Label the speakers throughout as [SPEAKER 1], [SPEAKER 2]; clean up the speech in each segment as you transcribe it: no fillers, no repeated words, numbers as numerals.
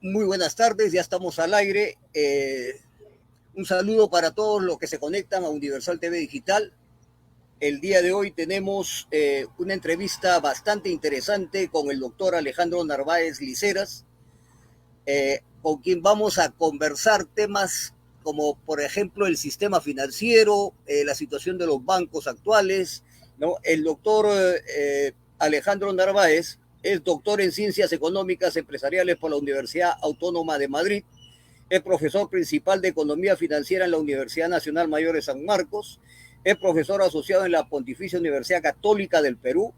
[SPEAKER 1] Muy buenas tardes, ya estamos al aire. Un saludo para todos los que se conectan a Universal TV Digital. El día de hoy tenemos una entrevista bastante interesante con el doctor Alejandro Narváez Liceras, con quien vamos a conversar temas como, por ejemplo, el sistema financiero, la situación de los bancos actuales, ¿no? El doctor Alejandro Narváez es doctor en Ciencias Económicas Empresariales por la Universidad Autónoma de Madrid, es profesor principal de Economía Financiera en la Universidad Nacional Mayor de San Marcos, es profesor asociado en la Pontificia Universidad Católica del Perú,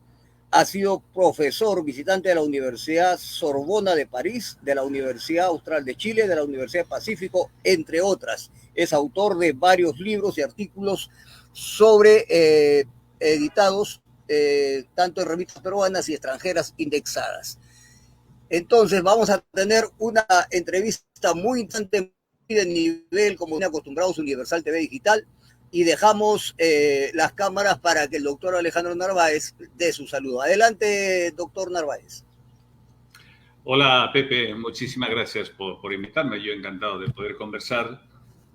[SPEAKER 1] ha sido profesor visitante de la Universidad Sorbona de París, de la Universidad Austral de Chile, de la Universidad Pacífico, entre otras. Es autor de varios libros y artículos sobre editados tanto en revistas peruanas y extranjeras indexadas. Entonces vamos a tener una entrevista muy interesante de nivel, como acostumbrados Universal TV Digital, y dejamos las cámaras para que el doctor Alejandro Narváez dé su saludo. Adelante, doctor Narváez.
[SPEAKER 2] Hola, Pepe. Muchísimas gracias por invitarme. Yo encantado de poder conversar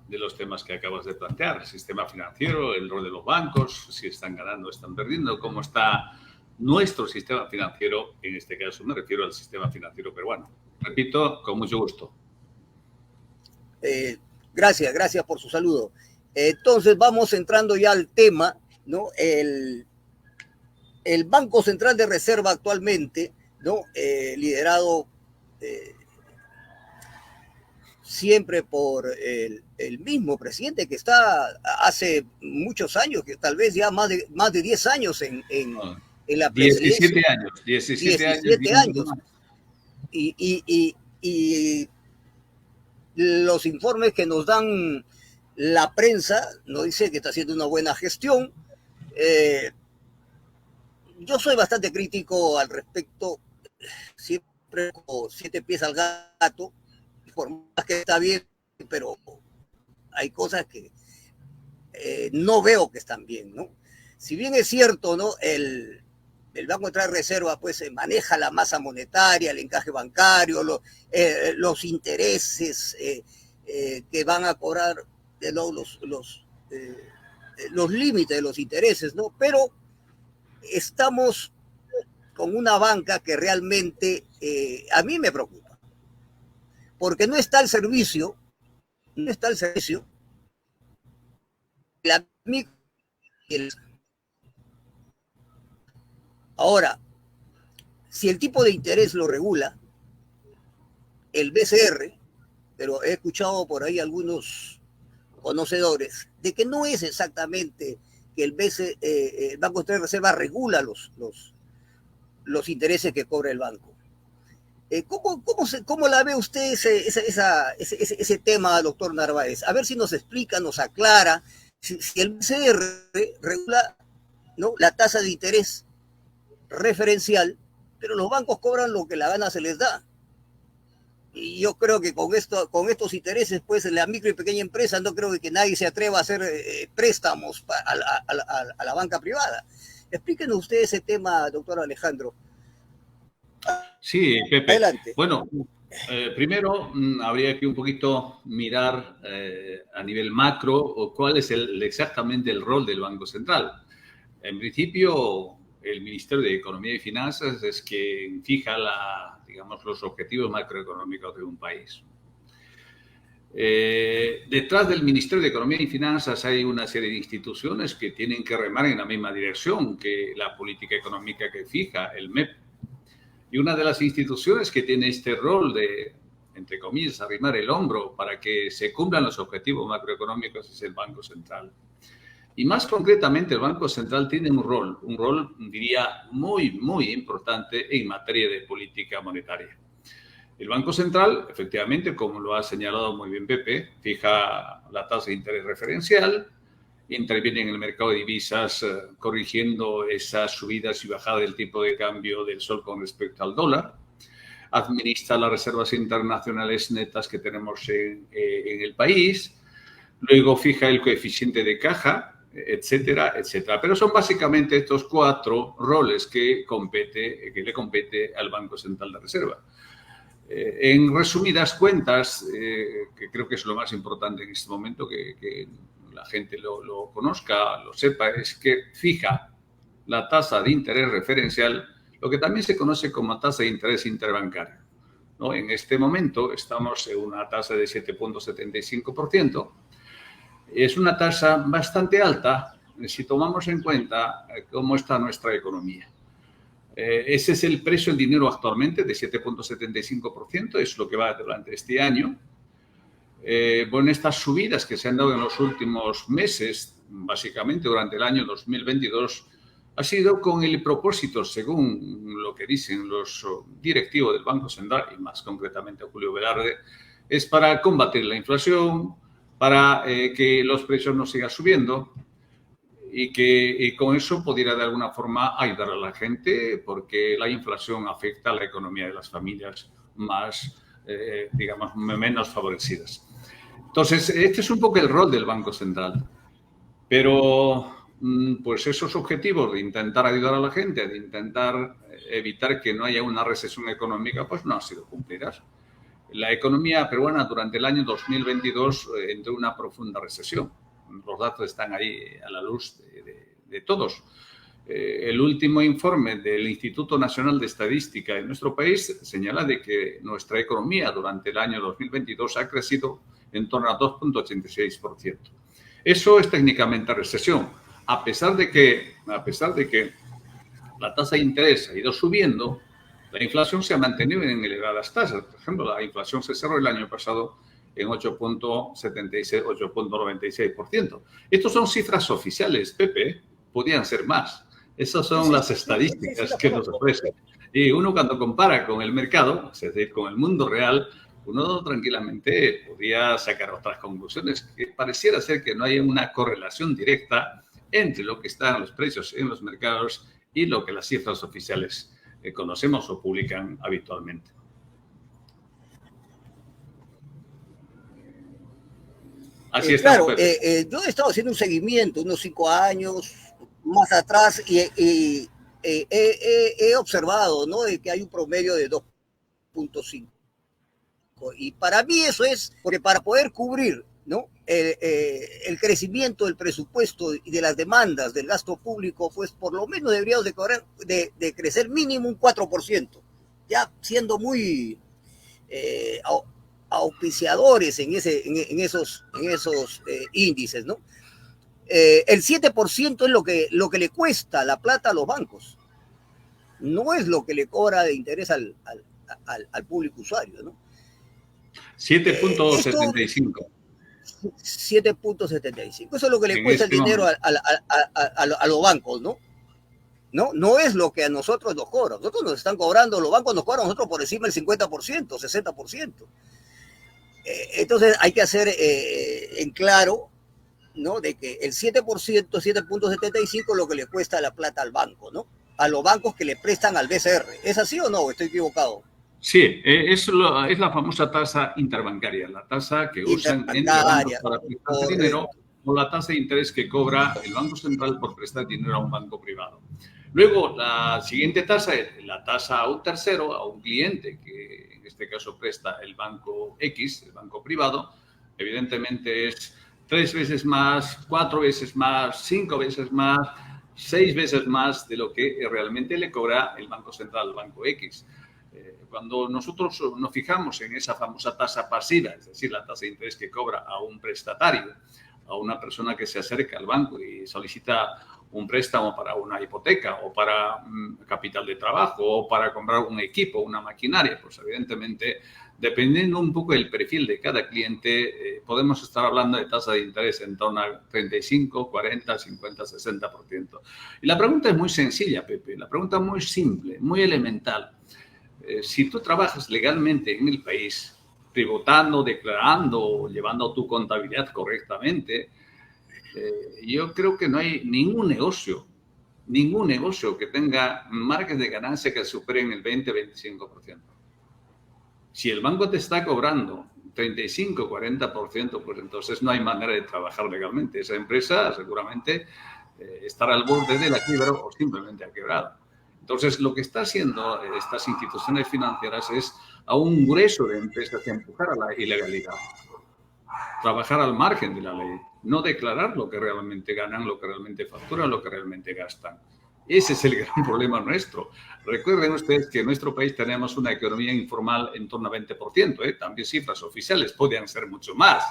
[SPEAKER 2] de los temas que acabas de plantear. El sistema financiero, el rol de los bancos, si están ganando o están perdiendo, cómo está nuestro sistema financiero. En este caso me refiero al sistema financiero peruano. Repito, con mucho gusto.
[SPEAKER 1] Gracias por su saludo. Entonces vamos entrando ya al tema, ¿no? El Banco Central de Reserva actualmente, ¿no? Liderado siempre por el mismo presidente que está hace muchos años, que tal vez ya más de 10 años en la presidencia. 17 años. Y los informes que nos dan la prensa nos dice que está haciendo una buena gestión. Yo soy bastante crítico al respecto, siempre con 7 pies al gato, por más que está bien, pero hay cosas que no veo que están bien, ¿no? Si bien es cierto, ¿no? El Banco Central de Reserva pues maneja la masa monetaria, el encaje bancario, los intereses que van a cobrar los límites de los intereses, ¿no? Pero estamos con una banca que realmente a mí me preocupa, porque no está al servicio la micro. Ahora, si el tipo de interés lo regula el BCR, pero he escuchado por ahí algunos conocedores de que no es exactamente que el Banco Central de Reserva regula los intereses que cobra el banco. ¿Cómo la ve usted ese tema, doctor Narváez? A ver si nos explica, nos aclara, si el BCR regula, ¿no?, la tasa de interés referencial, pero los bancos cobran lo que la gana se les da. Y yo creo que con estos intereses, pues la micro y pequeña empresa, no creo que nadie se atreva a hacer préstamos a la banca privada. Explíquenos usted ese tema, doctor Alejandro.
[SPEAKER 2] Sí, Pepe.
[SPEAKER 1] Adelante.
[SPEAKER 2] Bueno, primero habría que un poquito mirar a nivel macro cuál es exactamente el rol del Banco Central. En principio, el Ministerio de Economía y Finanzas es quien fija los objetivos macroeconómicos de un país. Detrás del Ministerio de Economía y Finanzas hay una serie de instituciones que tienen que remar en la misma dirección que la política económica que fija el MEP. Y una de las instituciones que tiene este rol de, entre comillas, arrimar el hombro para que se cumplan los objetivos macroeconómicos es el Banco Central. Y más concretamente, el Banco Central tiene un rol, diría, muy, muy importante en materia de política monetaria. El Banco Central, efectivamente, como lo ha señalado muy bien Pepe, fija la tasa de interés referencial, interviene en el mercado de divisas corrigiendo esas subidas y bajadas del tipo de cambio del sol con respecto al dólar, administra las reservas internacionales netas que tenemos en el país, luego fija el coeficiente de caja, etcétera, etcétera. Pero son básicamente estos 4 roles que le compete al Banco Central de Reserva. En resumidas cuentas, que creo que es lo más importante en este momento, que la gente lo conozca, lo sepa, es que fija la tasa de interés referencial, lo que también se conoce como tasa de interés interbancario, ¿no? En este momento estamos en una tasa de 7,75%. Es una tasa bastante alta si tomamos en cuenta cómo está nuestra economía. Ese es el precio en dinero actualmente, de 7,75%, es lo que va durante este año. Bueno, estas subidas que se han dado en los últimos meses, básicamente durante el año 2022, ha sido con el propósito, según lo que dicen los directivos del Banco Central, y más concretamente Julio Velarde, es para combatir la inflación, para que los precios no sigan subiendo, y que con eso pudiera de alguna forma ayudar a la gente, porque la inflación afecta a la economía de las familias más, digamos, menos favorecidas. Entonces, este es un poco el rol del Banco Central. Pero, pues esos objetivos de intentar ayudar a la gente, de intentar evitar que no haya una recesión económica, pues no han sido cumplidas. La economía peruana durante el año 2022 entró en una profunda recesión. Los datos están ahí a la luz de todos. El último informe del Instituto Nacional de Estadística en nuestro país señala de que nuestra economía durante el año 2022 ha crecido en torno a 2,86%. Eso es técnicamente recesión, a pesar de que la tasa de interés ha ido subiendo, la inflación se ha mantenido en elevadas tasas. Por ejemplo, la inflación se cerró el año pasado en 8,76, 8,96%. Estos son cifras oficiales, Pepe, podían ser más. Esas son las estadísticas que nos ofrecen. Y uno cuando compara con el mercado, es decir, con el mundo real, uno tranquilamente podría sacar otras conclusiones. Que pareciera ser que no hay una correlación directa entre lo que están los precios en los mercados y lo que las cifras oficiales conocemos o publican habitualmente.
[SPEAKER 1] Así está. Claro, yo he estado haciendo un seguimiento unos 5 años más atrás y he observado, ¿no?, de que hay un promedio de 2,5. Y para mí eso es porque para poder cubrir, ¿no?, el crecimiento del presupuesto y de las demandas del gasto público, pues por lo menos deberíamos de crecer mínimo un 4%, ya siendo muy auspiciadores en esos índices, ¿no? El 7% es lo que le cuesta la plata a los bancos, no es lo que le cobra de interés al público usuario, ¿no?
[SPEAKER 2] 7,75.
[SPEAKER 1] 7,75. Eso es lo que le cuesta el dinero a los bancos, ¿no? No es lo que a nosotros nos cobran. Nosotros nos están cobrando, los bancos nos cobran a nosotros por encima del 50%, 60%. Entonces hay que hacer en claro, ¿no?, de que el 7%, 7,75 es lo que le cuesta la plata al banco, ¿no? A los bancos que le prestan al BCR. ¿Es así o no? ¿Estoy equivocado?
[SPEAKER 2] Sí, es la famosa tasa interbancaria, la tasa que usan entre bancos para prestar dinero, o la tasa de interés que cobra el Banco Central por prestar dinero a un banco privado. Luego, la siguiente tasa es la tasa a un tercero, a un cliente que en este caso presta el banco X, el banco privado. Evidentemente es 3 veces más, 4 veces más, 5 veces más, 6 veces más de lo que realmente le cobra el Banco Central al banco X. Cuando nosotros nos fijamos en esa famosa tasa pasiva, es decir, la tasa de interés que cobra a un prestatario, a una persona que se acerca al banco y solicita un préstamo para una hipoteca o para capital de trabajo o para comprar un equipo, una maquinaria, pues evidentemente, dependiendo un poco del perfil de cada cliente, podemos estar hablando de tasa de interés en torno al 35, 40, 50, 60%. Y la pregunta es muy sencilla, Pepe, la pregunta es muy simple, muy elemental. Si tú trabajas legalmente en el país, tributando, declarando, llevando tu contabilidad correctamente, yo creo que no hay ningún negocio que tenga márgenes de ganancia que superen el 20-25%. Si el banco te está cobrando 35-40%, pues entonces no hay manera de trabajar legalmente. Esa empresa seguramente estará al borde de la quiebra o simplemente ha quebrado. Entonces, lo que está haciendo estas instituciones financieras es a un grueso de empresas empujar a la ilegalidad, trabajar al margen de la ley, no declarar lo que realmente ganan, lo que realmente facturan, lo que realmente gastan. Ese es el gran problema nuestro. Recuerden ustedes que en nuestro país tenemos una economía informal en torno a 20%, también cifras oficiales podrían ser mucho más.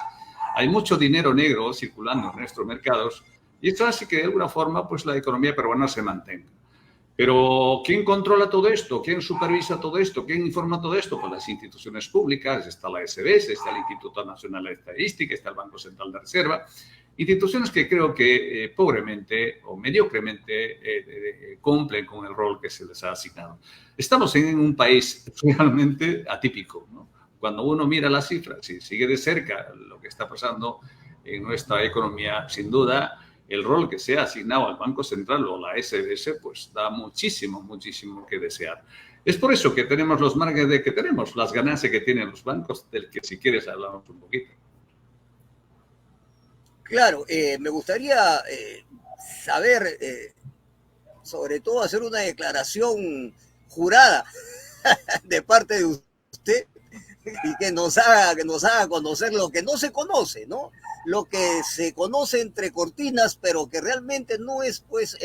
[SPEAKER 2] Hay mucho dinero negro circulando en nuestros mercados y esto hace que de alguna forma pues, la economía peruana se mantenga. Pero ¿quién controla todo esto? ¿Quién supervisa todo esto? ¿Quién informa todo esto? Pues las instituciones públicas, está la SBS, está el Instituto Nacional de Estadística, está el Banco Central de Reserva, instituciones que creo que pobremente o mediocremente cumplen con el rol que se les ha asignado. Estamos en un país realmente atípico, ¿no? Cuando uno mira las cifras y sigue de cerca lo que está pasando en nuestra economía, sin duda, el rol que se ha asignado al Banco Central o la SBS, pues da muchísimo, muchísimo que desear. Es por eso que tenemos los márgenes que tenemos, las ganancias que tienen los bancos, del que si quieres hablamos un poquito.
[SPEAKER 1] Claro, me gustaría saber, sobre todo hacer una declaración jurada de parte de usted y que nos haga conocer lo que no se conoce, ¿no? Lo que se conoce entre cortinas, pero que realmente no es, pues,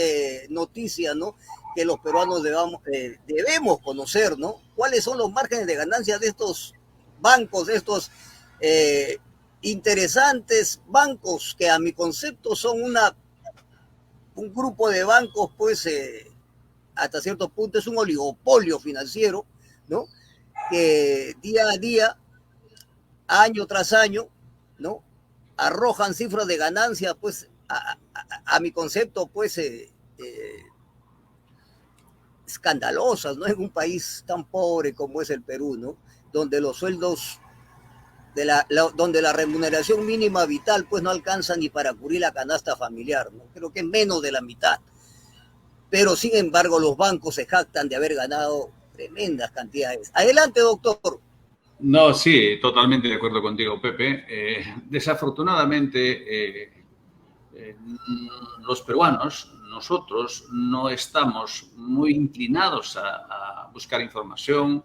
[SPEAKER 1] noticia, ¿no? Que los peruanos debemos conocer, ¿no? ¿Cuáles son los márgenes de ganancia de estos bancos, de estos interesantes bancos que a mi concepto son un grupo de bancos, pues, hasta cierto punto es un oligopolio financiero, ¿no? Que día a día, año tras año, ¿no? Arrojan cifras de ganancia, pues, a mi concepto, pues, escandalosas, ¿no? En un país tan pobre como es el Perú, ¿no? Donde los sueldos, donde la remuneración mínima vital, pues, no alcanza ni para cubrir la canasta familiar, ¿no? Creo que menos de la mitad. Pero, sin embargo, los bancos se jactan de haber ganado tremendas cantidades. Adelante, doctor.
[SPEAKER 2] No, sí, totalmente de acuerdo contigo, Pepe. Desafortunadamente, los peruanos, nosotros, no estamos muy inclinados a buscar información,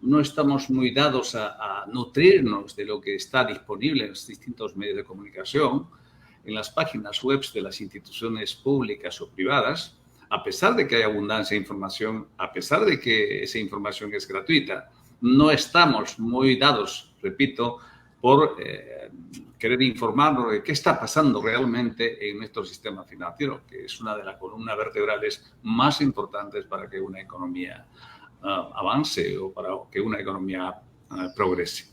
[SPEAKER 2] no estamos muy dados a nutrirnos de lo que está disponible en los distintos medios de comunicación, en las páginas web de las instituciones públicas o privadas, a pesar de que hay abundancia de información, a pesar de que esa información es gratuita. No estamos muy dados, repito, por querer informarnos de qué está pasando realmente en nuestro sistema financiero, que es una de las columnas vertebrales más importantes para que una economía avance o para que una economía progrese.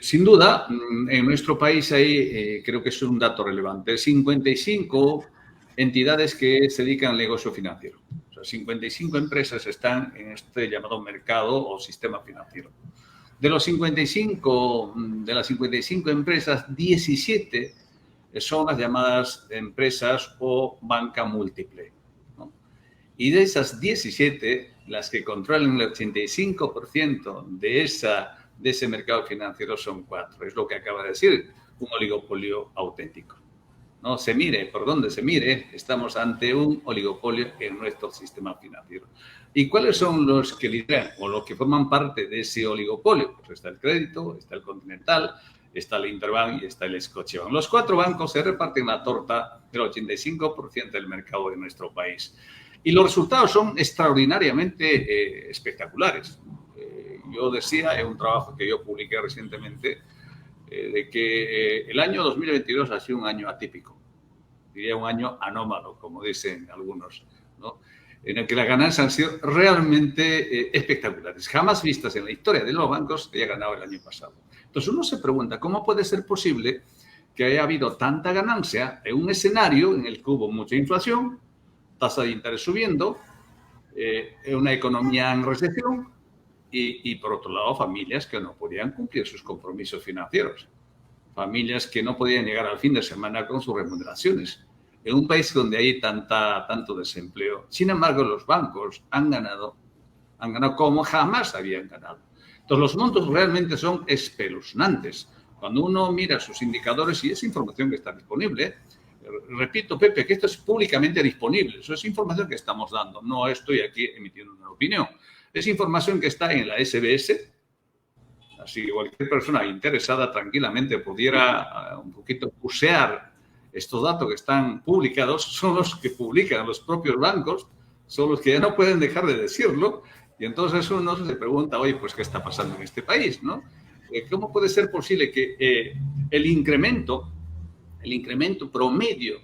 [SPEAKER 2] Sin duda, en nuestro país hay, creo que es un dato relevante, 55 entidades que se dedican al negocio financiero. 55 empresas están en este llamado mercado o sistema financiero. De las 55 empresas, 17 son las llamadas empresas o banca múltiple, ¿no? Y de esas 17, las que controlan el 85% de ese mercado financiero son 4. Es lo que acaba de decir, un oligopolio auténtico. No se mire por donde se mire, estamos ante un oligopolio en nuestro sistema financiero. ¿Y cuáles son los que lideran o los que forman parte de ese oligopolio? Pues está el Crédito, está el Continental, está el Interbank y está el Scotiabank. Los 4 bancos se reparten la torta del 85% del mercado de nuestro país. Y los resultados son extraordinariamente espectaculares. Yo decía en un trabajo que yo publiqué recientemente, de que el año 2022 ha sido un año atípico, diría un año anómalo, como dicen algunos, ¿no? En el que las ganancias han sido realmente espectaculares, jamás vistas en la historia de los bancos que haya ganado el año pasado. Entonces uno se pregunta, ¿cómo puede ser posible que haya habido tanta ganancia en un escenario en el que hubo mucha inflación, tasa de interés subiendo, una economía en recesión, y por otro lado, familias que no podían cumplir sus compromisos financieros, familias que no podían llegar al fin de semana con sus remuneraciones, en un país donde hay tanto desempleo? Sin embargo, los bancos han ganado como jamás habían ganado. Entonces, los montos realmente son espeluznantes. Cuando uno mira sus indicadores, y esa información que está disponible, repito, Pepe, que esto es públicamente disponible. Eso es información que estamos dando. No estoy aquí emitiendo una opinión. Es información que está en la SBS. Así que cualquier persona interesada tranquilamente pudiera un poquito bucear estos datos que están publicados. Son los que publican los propios bancos, son los que ya no pueden dejar de decirlo. Y entonces uno se pregunta, oye, pues, ¿qué está pasando en este país, no? ¿Cómo puede ser posible que el incremento promedio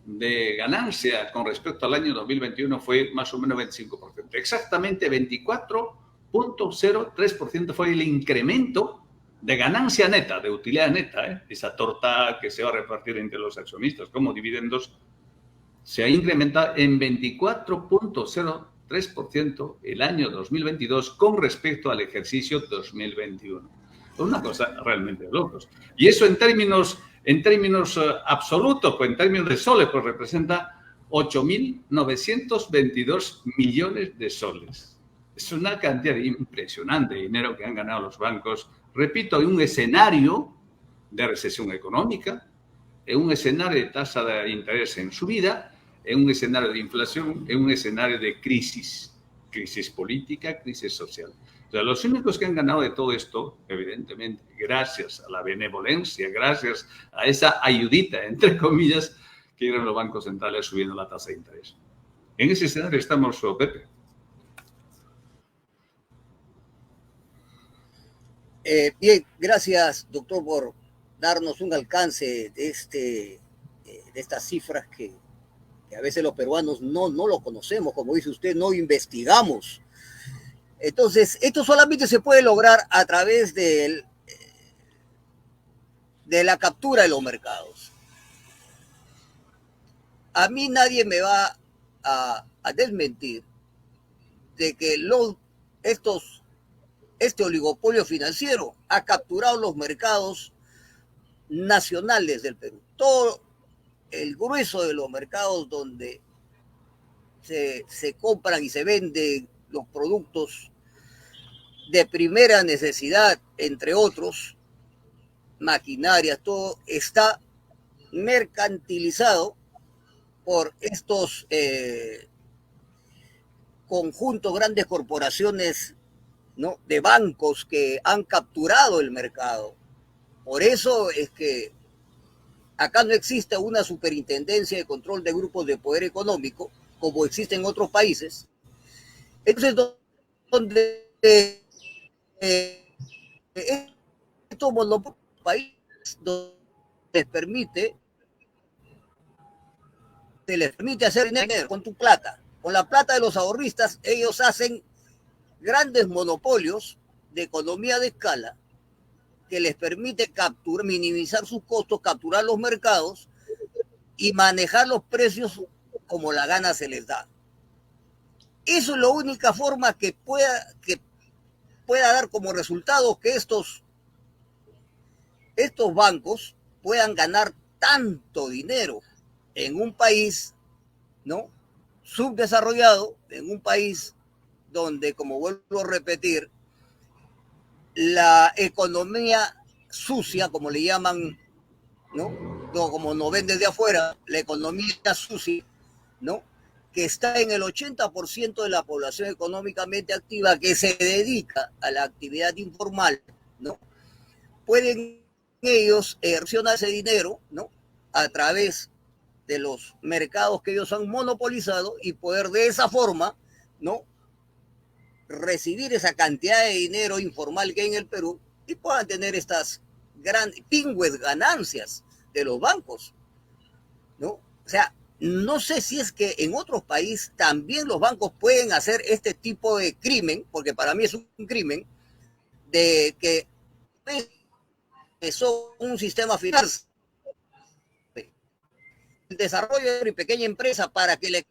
[SPEAKER 2] de ganancia con respecto al año 2021 fue más o menos 25%? Exactamente 24.03% fue el incremento de ganancia neta, de utilidad neta, esa torta que se va a repartir entre los accionistas como dividendos, se ha incrementado en 24.03% el año 2022 con respecto al ejercicio 2021. Es una cosa realmente de locos. Y eso en términos absolutos, pues en términos de soles, pues representa 8.922 millones de soles. Es una cantidad impresionante de dinero que han ganado los bancos. Repito, en un escenario de recesión económica, en un escenario de tasa de interés en subida, en un escenario de inflación, en un escenario de crisis política, crisis social. O sea, los únicos que han ganado de todo esto, evidentemente, gracias a la benevolencia, gracias a esa ayudita, entre comillas, que eran los bancos centrales subiendo la tasa de interés. En ese escenario estamos, Pepe.
[SPEAKER 1] Bien, gracias, doctor, por darnos un alcance de estas cifras que a veces los peruanos no lo conocemos, como dice usted, no investigamos. Entonces, esto solamente se puede lograr a través de la captura de los mercados. A mí nadie me va a desmentir de que este oligopolio financiero ha capturado los mercados nacionales del Perú. Todo el grueso de los mercados donde se compran y se venden los productos de primera necesidad, entre otros, maquinarias, todo está mercantilizado por estos conjuntos, grandes corporaciones, ¿no?, de bancos que han capturado el mercado. Por eso es que acá no existe una superintendencia de control de grupos de poder económico, como existe en otros países. Entonces, donde estos monopolios países se les permite hacer dinero con tu plata. Con la plata de los ahorristas, ellos hacen grandes monopolios de economía de escala que les permite minimizar sus costos, capturar los mercados y manejar los precios como la gana se les da. Eso es la única forma que pueda dar como resultado que estos bancos puedan ganar tanto dinero en un país, ¿no?, subdesarrollado, en un país donde, como vuelvo a repetir, la economía sucia, como le llaman, ¿no?, como nos ven desde afuera, la economía sucia, ¿no?, que está en el 80% de la población económicamente activa que se dedica a la actividad informal, ¿no?, pueden ellos erosionar ese dinero, ¿no?, a través de los mercados que ellos han monopolizado y poder de esa forma, ¿no?, recibir esa cantidad de dinero informal que hay en el Perú y puedan tener estas grandes, pingües ganancias de los bancos, ¿no? O sea, no sé si es que en otros países también los bancos pueden hacer este tipo de crimen, porque para mí es un crimen, de que son un sistema financiero, el desarrollo de una pequeña empresa para que la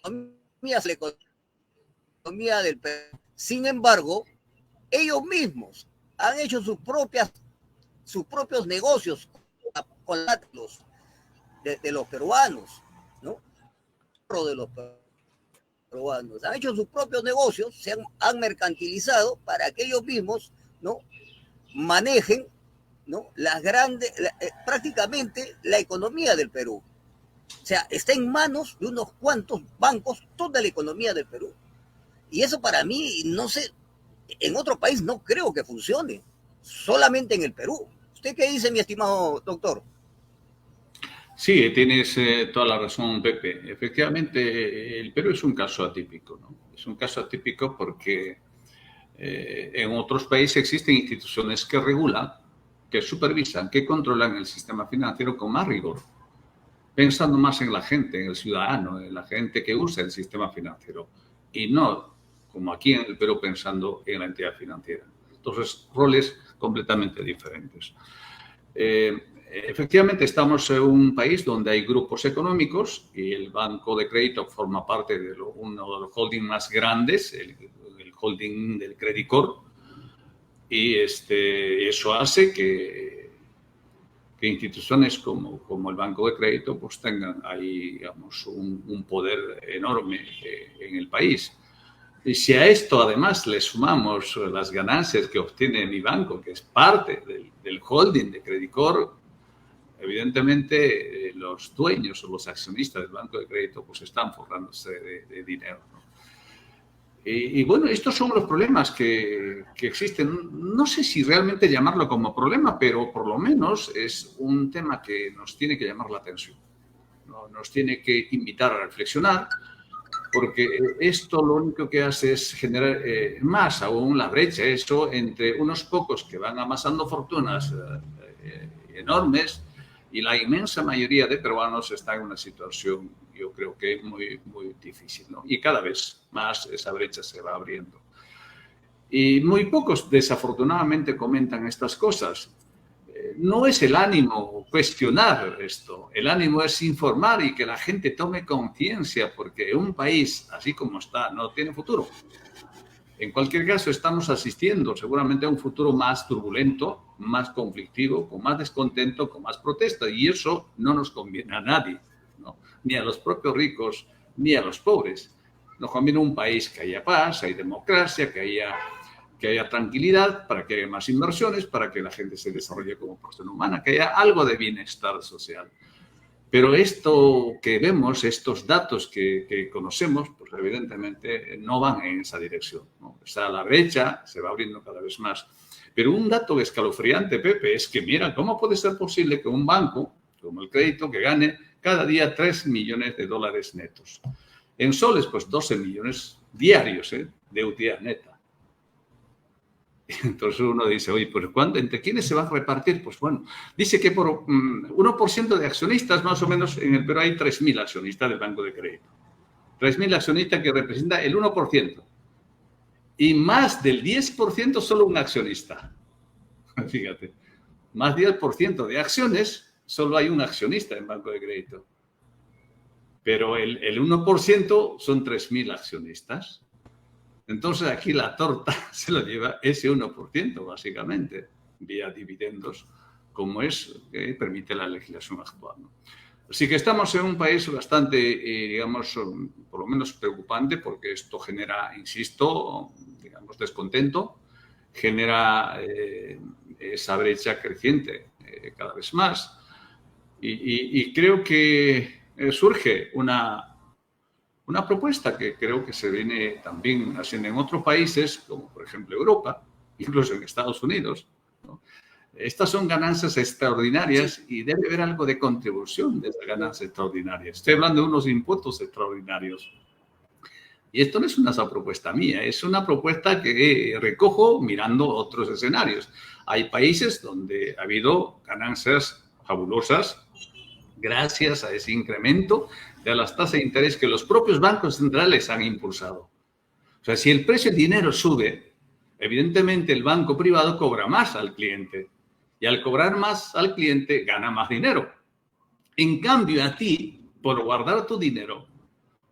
[SPEAKER 1] economía del Perú. Sin embargo, ellos mismos han hecho sus propios negocios con de los peruanos, ¿no? De los peruanos. Han hecho sus propios negocios, han mercantilizado para que ellos mismos, ¿no?, manejen, ¿no?, prácticamente la economía del Perú. O sea, está en manos de unos cuantos bancos toda la economía del Perú. Y eso para mí, no sé, en otro país no creo que funcione, solamente en el Perú. ¿Usted qué dice, mi estimado doctor?
[SPEAKER 2] Sí, tienes toda la razón, Pepe. Efectivamente, el Perú es un caso atípico, ¿no? Es un caso atípico porque en otros países existen instituciones que regulan, que supervisan, que controlan el sistema financiero con más rigor, pensando más en la gente, en el ciudadano, en la gente que usa el sistema financiero, y no, como aquí en el Perú, pensando en la entidad financiera. Entonces, roles completamente diferentes. Efectivamente, estamos en un país donde hay grupos económicos y el Banco de Crédito forma parte de uno de los holdings más grandes, el holding del Credicor, y eso hace que instituciones como el Banco de Crédito pues tengan ahí, digamos, un poder enorme en el país. Y si a esto además le sumamos las ganancias que obtiene mi banco, que es parte del holding de Credicor, evidentemente los dueños o los accionistas del Banco de Crédito pues están forrándose de dinero, ¿no? Y bueno, estos son los problemas que existen. No sé si realmente llamarlo como problema, pero por lo menos es un tema que nos tiene que llamar la atención, ¿no? Nos tiene que invitar a reflexionar, porque esto lo único que hace es generar más aún la brecha, eso entre unos pocos que van amasando fortunas enormes y la inmensa mayoría de peruanos está en una situación, yo creo que muy, muy difícil, ¿no? Y cada vez más esa brecha se va abriendo. Y muy pocos, desafortunadamente, comentan estas cosas. No es el ánimo cuestionar esto, el ánimo es informar y que la gente tome conciencia, porque un país así como está no tiene futuro. En cualquier caso, estamos asistiendo seguramente a un futuro más turbulento, más conflictivo, con más descontento, con más protesta, y eso no nos conviene a nadie, ¿no? Ni a los propios ricos, ni a los pobres. Nos conviene un país que haya paz, haya democracia, que haya tranquilidad, para que haya más inversiones, para que la gente se desarrolle como persona humana, que haya algo de bienestar social. Pero esto que vemos, estos datos que conocemos, pues evidentemente no van en esa dirección, ¿no? O sea, la brecha se va abriendo cada vez más. Pero un dato escalofriante, Pepe, es que mira, ¿cómo puede ser posible que un banco como el Crédito que gane cada día 3 millones de dólares netos? En soles, pues 12 millones diarios de utilidad neta. Entonces uno dice, oye, pues ¿entre quiénes se va a repartir? Pues bueno, dice que por 1% de accionistas, más o menos en el Perú hay 3.000 accionistas del Banco de Crédito. 3.000 accionistas que representa el 1%. Y más del 10% solo un accionista. Fíjate, más del 10% de acciones, solo hay un accionista en Banco de Crédito. Pero el 1% son 3.000 accionistas. Entonces aquí la torta se lo lleva ese 1%, básicamente, vía dividendos, como es que permite la legislación actual, ¿no? Así que estamos en un país bastante, digamos, por lo menos preocupante, porque esto genera, insisto, digamos, descontento, genera esa brecha creciente cada vez más. Y creo que surge una propuesta que creo que se viene también haciendo en otros países, como por ejemplo Europa, incluso en Estados Unidos, ¿no? Estas son ganancias extraordinarias y debe haber algo de contribución de esas ganancias extraordinarias. Estoy hablando de unos impuestos extraordinarios. Y esto no es una propuesta mía, es una propuesta que recojo mirando otros escenarios. Hay países donde ha habido ganancias fabulosas gracias a ese incremento de las tasas de interés que los propios bancos centrales han impulsado. O sea, si el precio del dinero sube, evidentemente el banco privado cobra más al cliente. Y al cobrar más al cliente, gana más dinero. En cambio, a ti, por guardar tu dinero,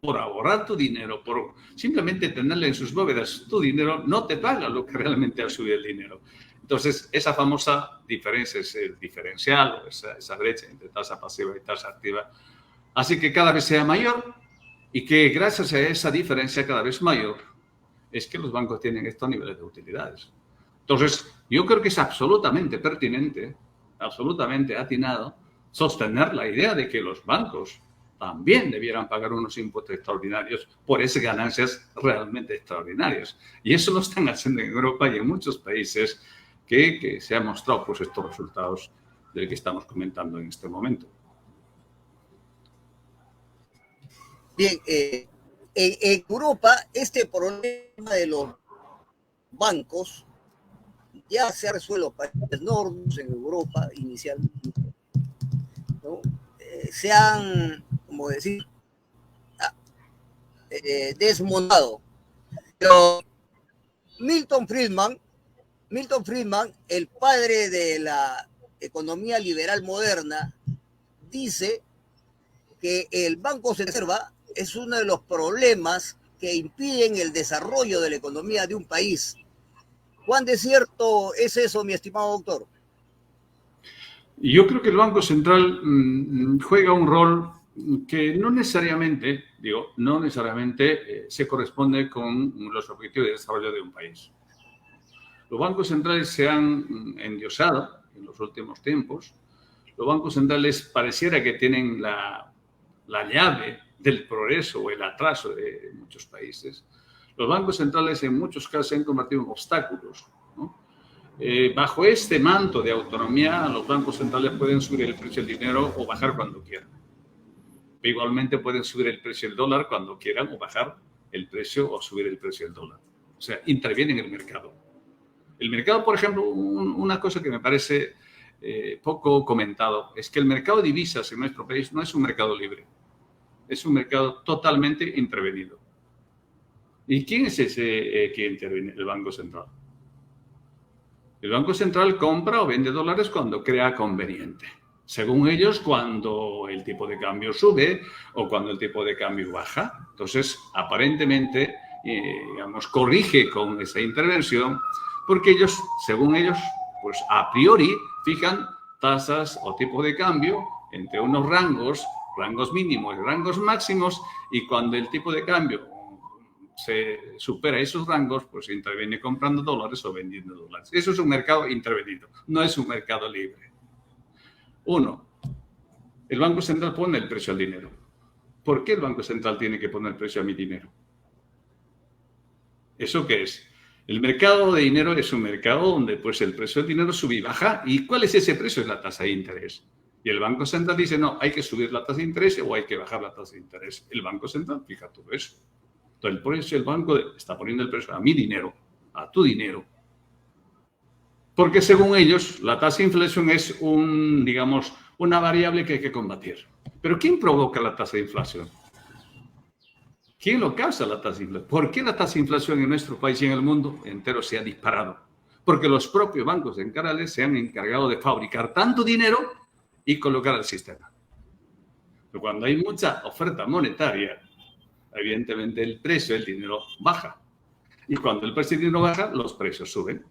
[SPEAKER 2] por ahorrar tu dinero, por simplemente tenerle en sus bóvedas tu dinero, no te paga lo que realmente ha subido el dinero. Entonces, esa famosa diferencia, ese diferencial, esa brecha entre tasa pasiva y tasa activa, hace que cada vez sea mayor y que gracias a esa diferencia cada vez mayor es que los bancos tienen estos niveles de utilidades. Entonces, yo creo que es absolutamente pertinente, absolutamente atinado, sostener la idea de que los bancos también debieran pagar unos impuestos extraordinarios por esas ganancias realmente extraordinarias. Y eso lo están haciendo en Europa y en muchos países que se han mostrado pues, estos resultados del que estamos comentando en este momento.
[SPEAKER 1] Bien, en Europa este problema de los bancos ya se ha resuelto en los países nórdicos, en Europa inicialmente, ¿no? Se han, como decir, desmontado. Pero Milton Friedman, el padre de la economía liberal moderna, dice que el Banco Central es uno de los problemas que impiden el desarrollo de la economía de un país. ¿Cuán de cierto es eso, mi estimado doctor?
[SPEAKER 2] Yo creo que el Banco Central juega un rol que no necesariamente se corresponde con los objetivos de desarrollo de un país. Los bancos centrales se han endiosado en los últimos tiempos. Los bancos centrales pareciera que tienen la llave del progreso o el atraso de muchos países. Los bancos centrales en muchos casos se han convertido en obstáculos, ¿no? Bajo este manto de autonomía, los bancos centrales pueden subir el precio del dinero o bajar cuando quieran. Igualmente pueden subir el precio del dólar cuando quieran o bajar el precio o subir el precio del dólar. O sea, intervienen en el mercado. El mercado, por ejemplo, una cosa que me parece poco comentado, es que el mercado de divisas en nuestro país no es un mercado libre. Es un mercado totalmente intervenido. ¿Y quién es ese que interviene? El Banco Central. El Banco Central compra o vende dólares cuando crea conveniente. Según ellos, cuando el tipo de cambio sube o cuando el tipo de cambio baja. Entonces, aparentemente, corrige con esa intervención porque ellos, según ellos, pues a priori fijan tasas o tipo de cambio entre unos rangos mínimos y rangos máximos, y cuando el tipo de cambio se supera esos rangos, pues interviene comprando dólares o vendiendo dólares. Eso es un mercado intervenido, no es un mercado libre. Uno, el Banco Central pone el precio al dinero. ¿Por qué el Banco Central tiene que poner precio a mi dinero? ¿Eso qué es? El mercado de dinero es un mercado donde pues, el precio del dinero sube y baja. ¿Y cuál es ese precio? Es la tasa de interés. Y el Banco Central dice, no, hay que subir la tasa de interés o hay que bajar la tasa de interés. El Banco Central fija todo eso. Entonces, por eso el banco está poniendo el precio a mi dinero, a tu dinero. Porque según ellos, la tasa de inflación es una variable que hay que combatir. Pero ¿quién provoca la tasa de inflación? ¿Quién lo causa la tasa de inflación? ¿Por qué la tasa de inflación en nuestro país y en el mundo entero se ha disparado? Porque los propios bancos centrales se han encargado de fabricar tanto dinero y colocar al sistema. Pero cuando hay mucha oferta monetaria, evidentemente el precio del dinero baja. Y cuando el precio del dinero baja, los precios suben.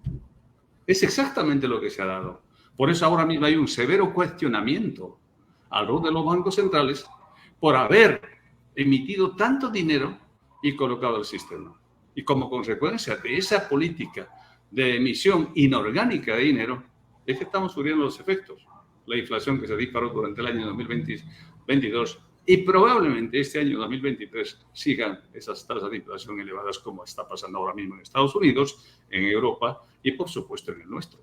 [SPEAKER 2] Es exactamente lo que se ha dado. Por eso ahora mismo hay un severo cuestionamiento al rol de los bancos centrales por haber emitido tanto dinero y colocado al sistema. Y como consecuencia de esa política de emisión inorgánica de dinero, es que estamos sufriendo los efectos. La inflación que se disparó durante el año 2022 y probablemente este año 2023 sigan esas tasas de inflación elevadas como está pasando ahora mismo en Estados Unidos, en Europa y por supuesto en el nuestro.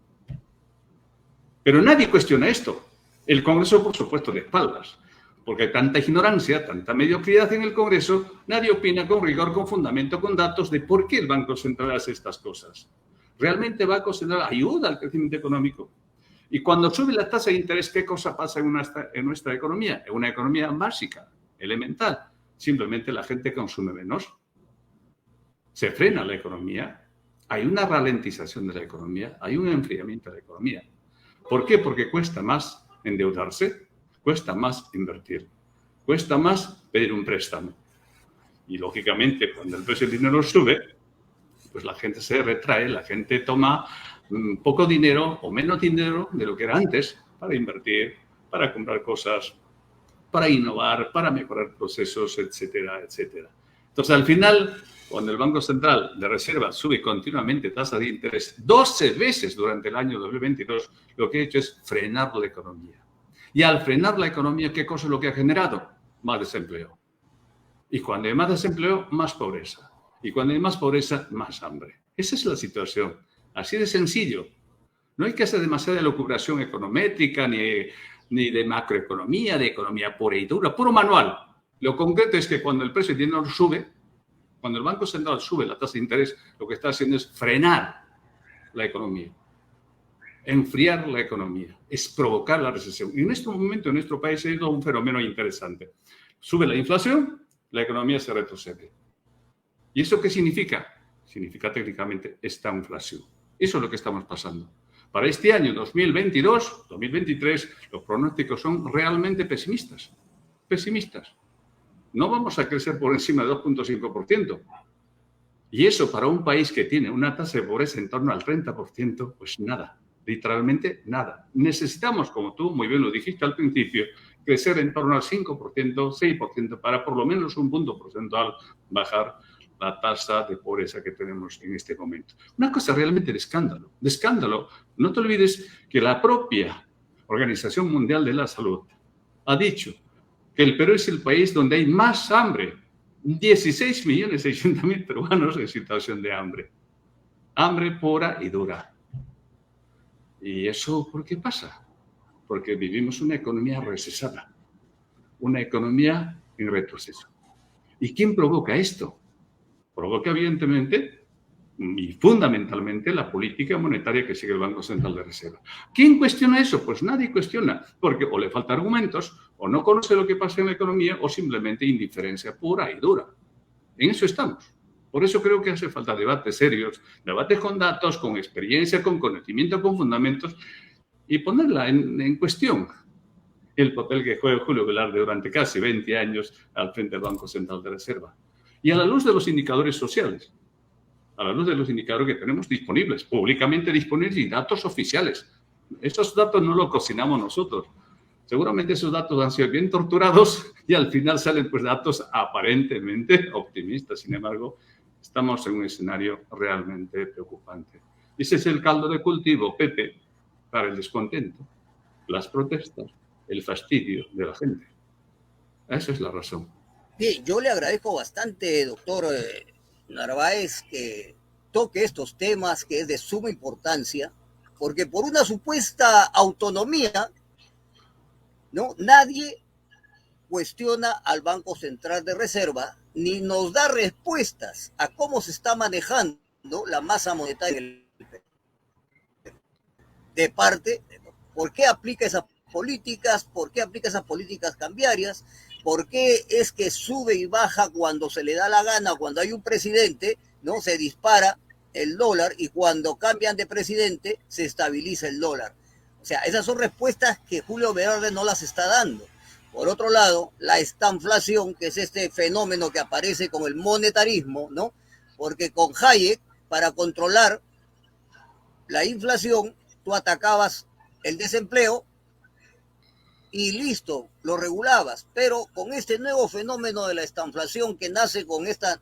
[SPEAKER 2] Pero nadie cuestiona esto. El Congreso, por supuesto, de espaldas. Porque hay tanta ignorancia, tanta mediocridad en el Congreso, nadie opina con rigor, con fundamento, con datos de por qué el Banco Central hace estas cosas. ¿Realmente el Banco Central ayuda al crecimiento económico? Y cuando sube la tasa de interés, ¿qué cosa pasa en nuestra economía? En una economía básica, elemental. Simplemente la gente consume menos. Se frena la economía. Hay una ralentización de la economía. Hay un enfriamiento de la economía. ¿Por qué? Porque cuesta más endeudarse, cuesta más invertir, cuesta más pedir un préstamo. Y, lógicamente, cuando el precio del dinero sube, pues la gente se retrae, la gente toma poco dinero o menos dinero de lo que era antes para invertir, para comprar cosas, para innovar, para mejorar procesos, etcétera, etcétera. Entonces, al final, cuando el Banco Central de Reserva sube continuamente tasa de interés 12 veces durante el año 2022, lo que ha hecho es frenar la economía. Y al frenar la economía, ¿qué cosa es lo que ha generado? más desempleo. Y cuando hay más desempleo, más pobreza. Y cuando hay más pobreza, más hambre. Esa es la situación. Así de sencillo. No hay que hacer demasiada elucubración econométrica, ni de macroeconomía, de economía pura y dura, puro manual. Lo concreto es que cuando el precio del dinero sube, cuando el Banco Central sube la tasa de interés, lo que está haciendo es frenar la economía, enfriar la economía, es provocar la recesión. Y en este momento en nuestro país ha ido un fenómeno interesante. Sube la inflación, la economía se retrocede. ¿Y eso qué significa? Significa técnicamente esta inflación. Eso es lo que estamos pasando. Para este año 2022, 2023, los pronósticos son realmente pesimistas. Pesimistas. No vamos a crecer por encima de 2,5%. Y eso para un país que tiene una tasa de pobreza en torno al 30%, pues nada, literalmente nada. Necesitamos, como tú muy bien lo dijiste al principio, crecer en torno al 5%, 6%, para por lo menos un punto porcentual bajar la tasa de pobreza que tenemos en este momento. Una cosa realmente de escándalo. De escándalo. No te olvides que la propia Organización Mundial de la Salud ha dicho que el Perú es el país donde hay más hambre. 16.600.000 peruanos en situación de hambre. Hambre pura y dura. ¿Y eso por qué pasa? Porque vivimos una economía recesada. Una economía en retroceso. ¿Y quién provoca esto? Provoca, evidentemente, y fundamentalmente, la política monetaria que sigue el Banco Central de Reserva. ¿Quién cuestiona eso? Pues nadie cuestiona, porque o le faltan argumentos, o no conoce lo que pasa en la economía, o simplemente indiferencia pura y dura. En eso estamos. Por eso creo que hace falta debates serios, debates con datos, con experiencia, con conocimiento, con fundamentos, y ponerla en cuestión el papel que juega Julio Velarde durante casi 20 años al frente del Banco Central de Reserva. Y a la luz de los indicadores sociales, a la luz de los indicadores que tenemos disponibles, públicamente disponibles y datos oficiales. Esos datos no los cocinamos nosotros. Seguramente esos datos han sido bien torturados y al final salen pues datos aparentemente optimistas. Sin embargo, estamos en un escenario realmente preocupante. Ese es el caldo de cultivo, Pepe, para el descontento, las protestas, el fastidio de la gente. Esa es la razón.
[SPEAKER 1] Bien, yo le agradezco bastante, doctor Narváez, que toque estos temas que es de suma importancia, porque por una supuesta autonomía, ¿no? Nadie cuestiona al Banco Central de Reserva ni nos da respuestas a cómo se está manejando la masa monetaria de parte, por qué aplica esas políticas, por qué aplica esas políticas cambiarias, por qué es que sube y baja cuando se le da la gana, cuando hay un presidente, ¿no? Se dispara el dólar y cuando cambian de presidente se estabiliza el dólar. O sea, esas son respuestas que Julio Velarde no las está dando. Por otro lado, la estanflación, que es este fenómeno que aparece con el monetarismo, ¿no? Porque con Hayek, para controlar la inflación, tú atacabas el desempleo y listo, lo regulabas. Pero con este nuevo fenómeno de la estanflación que nace con estas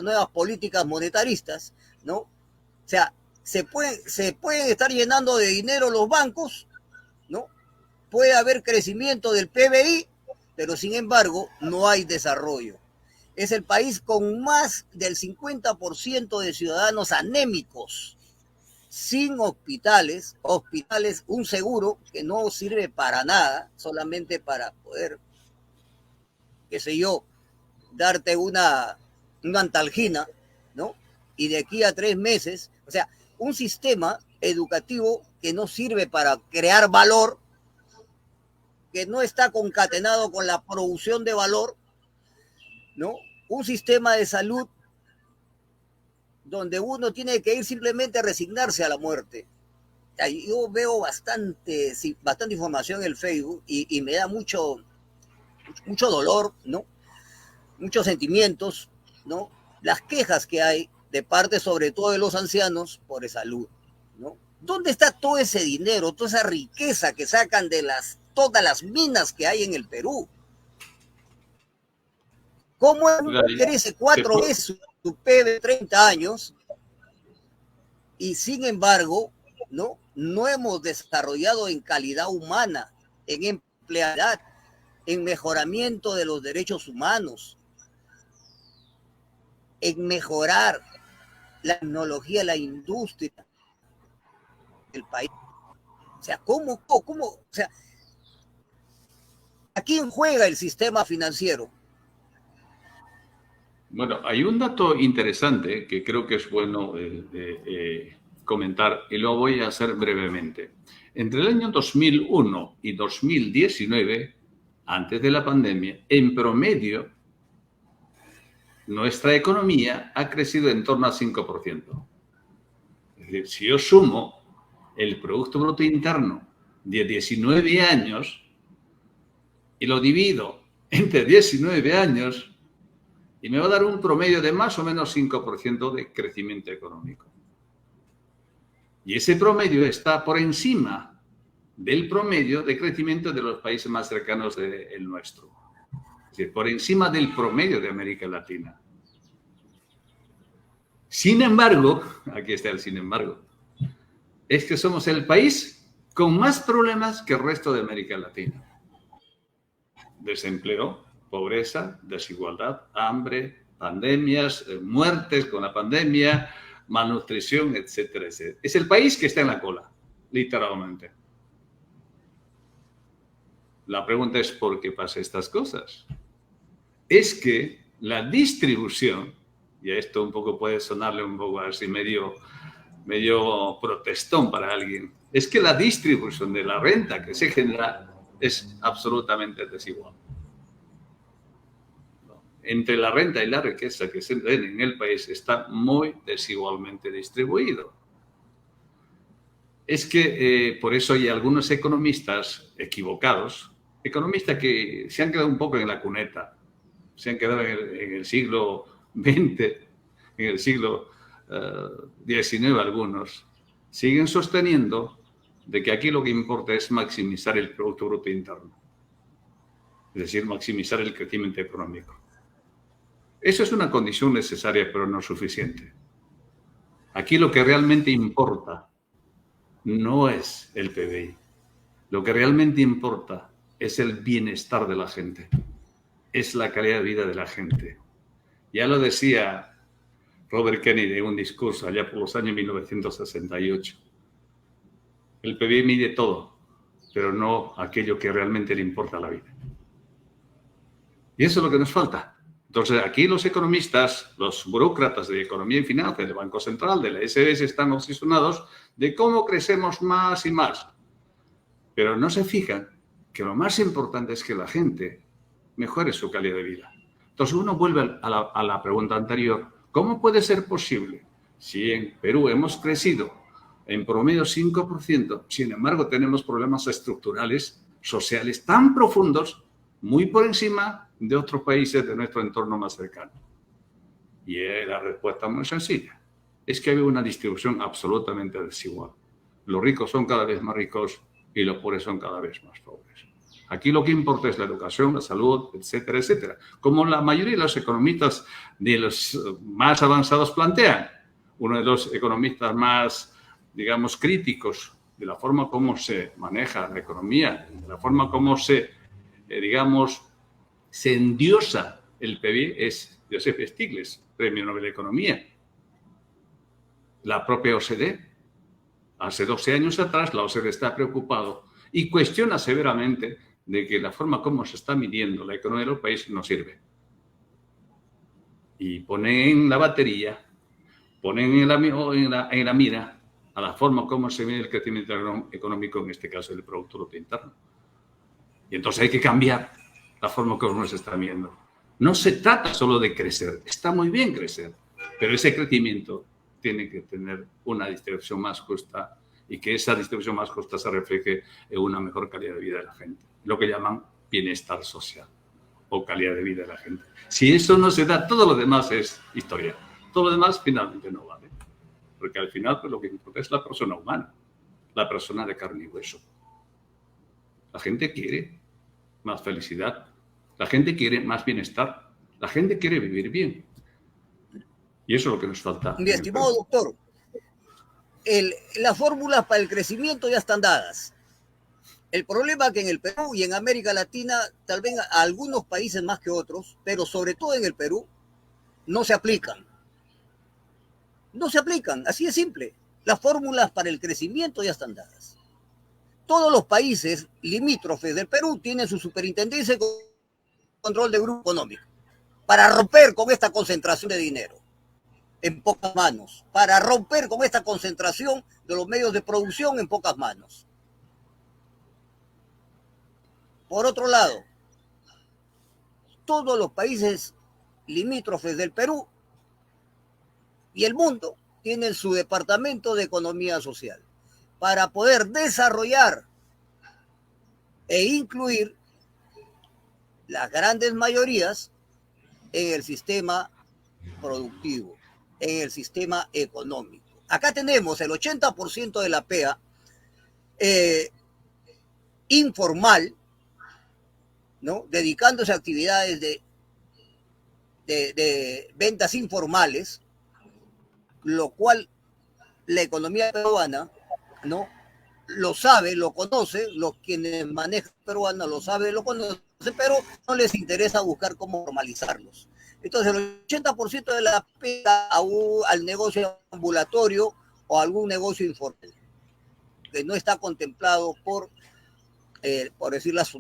[SPEAKER 1] nuevas políticas monetaristas, ¿no? O sea, se pueden estar llenando de dinero los bancos, ¿no? Puede haber crecimiento del PBI, pero sin embargo no hay desarrollo. Es el país con más del 50% de ciudadanos anémicos, sin hospitales, un seguro que no sirve para nada, solamente para poder, qué sé yo, darte una antalgina, ¿no? Y de aquí a 3 meses, o sea, un sistema educativo que no sirve para crear valor, que no está concatenado con la producción de valor, ¿no? Un sistema de salud donde uno tiene que ir simplemente a resignarse a la muerte. Yo veo bastante información en el Facebook y me da mucho dolor, ¿no? Muchos sentimientos, ¿no? Las quejas que hay de parte sobre todo de los ancianos por salud, ¿no? ¿Dónde está todo ese dinero, toda esa riqueza que sacan de todas las minas que hay en el Perú? ¿Cómo crece 4 veces su PIB de 30 años y sin embargo no hemos desarrollado en calidad humana, en empleabilidad, en mejoramiento de los derechos humanos, en mejorar la tecnología, la industria del país. O sea, o sea, ¿a quién juega el sistema financiero?
[SPEAKER 2] Bueno, hay un dato interesante que creo que es bueno comentar y lo voy a hacer brevemente. Entre el año 2001 y 2019, antes de la pandemia, en promedio, nuestra economía ha crecido en torno al 5%. Es decir, si yo sumo el Producto Bruto Interno de 19 años y lo divido entre 19 años, y me va a dar un promedio de más o menos 5% de crecimiento económico. Y ese promedio está por encima del promedio de crecimiento de los países más cercanos del nuestro. Es decir, por encima del promedio de América Latina. Sin embargo, aquí está el sin embargo, es que somos el país con más problemas que el resto de América Latina. Desempleo, pobreza, desigualdad, hambre, pandemias, muertes con la pandemia, malnutrición, etcétera, etcétera. Es el país que está en la cola, literalmente. La pregunta es ¿por qué pasan estas cosas? Es que la distribución, y a esto un poco puede sonarle un poco así medio protestón para alguien, es que la distribución de la renta que se genera es absolutamente desigual. Entre la renta y la riqueza que se genera en el país está muy desigualmente distribuido. Es que por eso hay algunos economistas equivocados, economistas que se han quedado un poco en la cuneta, se han quedado en el siglo XX, en el siglo XIX algunos, siguen sosteniendo de que aquí lo que importa es maximizar el Producto Bruto Interno, es decir, maximizar el crecimiento económico. Eso es una condición necesaria, pero no suficiente. Aquí lo que realmente importa no es el PBI. Lo que realmente importa es el bienestar de la gente, es la calidad de vida de la gente. Ya lo decía Robert Kennedy en un discurso allá por los años 1968. El PBI mide todo, pero no aquello que realmente le importa a la vida. Y eso es lo que nos falta. Entonces, aquí los economistas, los burócratas de economía y finanzas, del Banco Central, de la SBS, están obsesionados de cómo crecemos más y más. Pero no se fijan que lo más importante es que la gente mejore su calidad de vida. Entonces, uno vuelve a la pregunta anterior. ¿Cómo puede ser posible si en Perú hemos crecido en promedio 5%, sin embargo tenemos problemas estructurales, sociales tan profundos, muy por encima de otros países de nuestro entorno más cercano? Y la respuesta es muy sencilla. Es que hay una distribución absolutamente desigual. Los ricos son cada vez más ricos y los pobres son cada vez más pobres. Aquí lo que importa es la educación, la salud, etcétera, etcétera. Como la mayoría de los economistas de los más avanzados plantean. Uno de los economistas más, digamos, críticos de la forma como se maneja la economía, de la forma como se endiosa el PIB es Joseph Stiglitz, Premio Nobel de Economía. La propia OCDE. Hace 12 años atrás la OCDE está preocupado y cuestiona severamente de que la forma como se está midiendo la economía de los países no sirve. Y ponen en la batería, ponen en la mira a la forma como se mide el crecimiento económico, en este caso el Producto Bruto Interno. Y entonces hay que cambiar la forma como se está midiendo. No se trata solo de crecer, está muy bien crecer, pero ese crecimiento tiene que tener una distribución más justa y que esa distribución más justa se refleje en una mejor calidad de vida de la gente, lo que llaman bienestar social o calidad de vida de la gente. Si eso no se da, todo lo demás es historia. Todo lo demás finalmente no vale, porque al final pues, lo que importa es la persona humana, la persona de carne y hueso. La gente quiere más felicidad, la gente quiere más bienestar, la gente quiere vivir bien. Y eso es lo que nos falta.
[SPEAKER 1] Mi estimado doctor, las fórmulas para el crecimiento ya están dadas. El problema es que en el Perú y en América Latina, tal vez a algunos países más que otros, pero sobre todo en el Perú, no se aplican. No se aplican, así de simple. Las fórmulas para el crecimiento ya están dadas. Todos los países limítrofes del Perú tienen su superintendencia de control de grupo económico para romper con esta concentración de dinero en pocas manos, para romper con esta concentración de los medios de producción en pocas manos. Por otro lado, todos los países limítrofes del Perú y el mundo tienen su departamento de economía social para poder desarrollar e incluir las grandes mayorías en el sistema productivo, en el sistema económico. Acá tenemos el 80% de la PEA informal, ¿no? Dedicándose a actividades de ventas informales, lo cual la economía peruana, ¿no?, lo sabe, lo conoce, los quienes manejan peruana lo saben, lo conocen, pero no les interesa buscar cómo formalizarlos. Entonces, el 80% de la pega al negocio ambulatorio o algún negocio informal, que no está contemplado por decirlo así.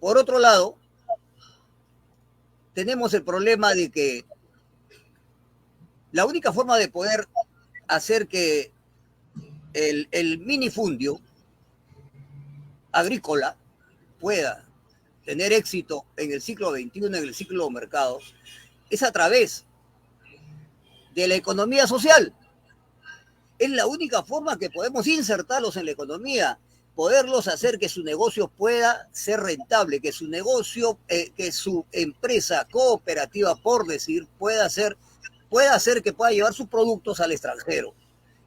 [SPEAKER 1] Por otro lado, tenemos el problema de que la única forma de poder hacer que el minifundio agrícola pueda tener éxito en el siglo XXI, en el ciclo de mercados, es a través de la economía social. Es la única forma que podemos insertarlos en la economía, poderlos hacer que su negocio pueda ser rentable, que su negocio, que su empresa cooperativa, por decir, pueda hacer que pueda llevar sus productos al extranjero.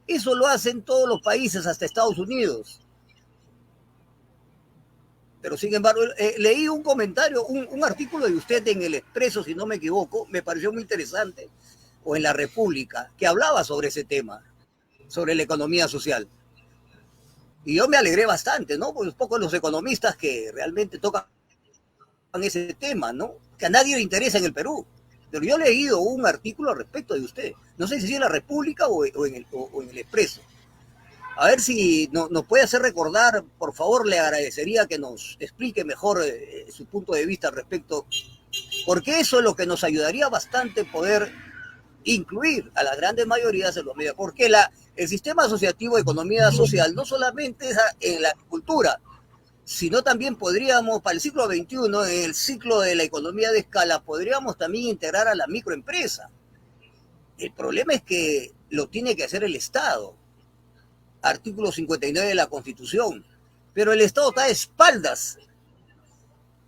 [SPEAKER 1] Eso lo hacen todos los países, hasta Estados Unidos. Pero sin embargo, leí un comentario, un artículo de usted en El Expreso, si no me equivoco, me pareció muy interesante, o en La República, que hablaba sobre ese tema, sobre la economía social. Y yo me alegré bastante, ¿no? Porque pocos los economistas que realmente tocan ese tema, ¿no? Que a nadie le interesa en el Perú. Pero yo he leído un artículo al respecto de usted. No sé si en La República o en el Expreso. A ver si nos puede hacer recordar, por favor, le agradecería que nos explique mejor su punto de vista al respecto, porque eso es lo que nos ayudaría bastante poder incluir a las grandes mayorías en los medios, porque el sistema asociativo de economía social no solamente es en la agricultura, sino también podríamos, para el siglo XXI, en el ciclo de la economía de escala, podríamos también integrar a la microempresa. El problema es que lo tiene que hacer el Estado, artículo 59 de la Constitución, pero el Estado está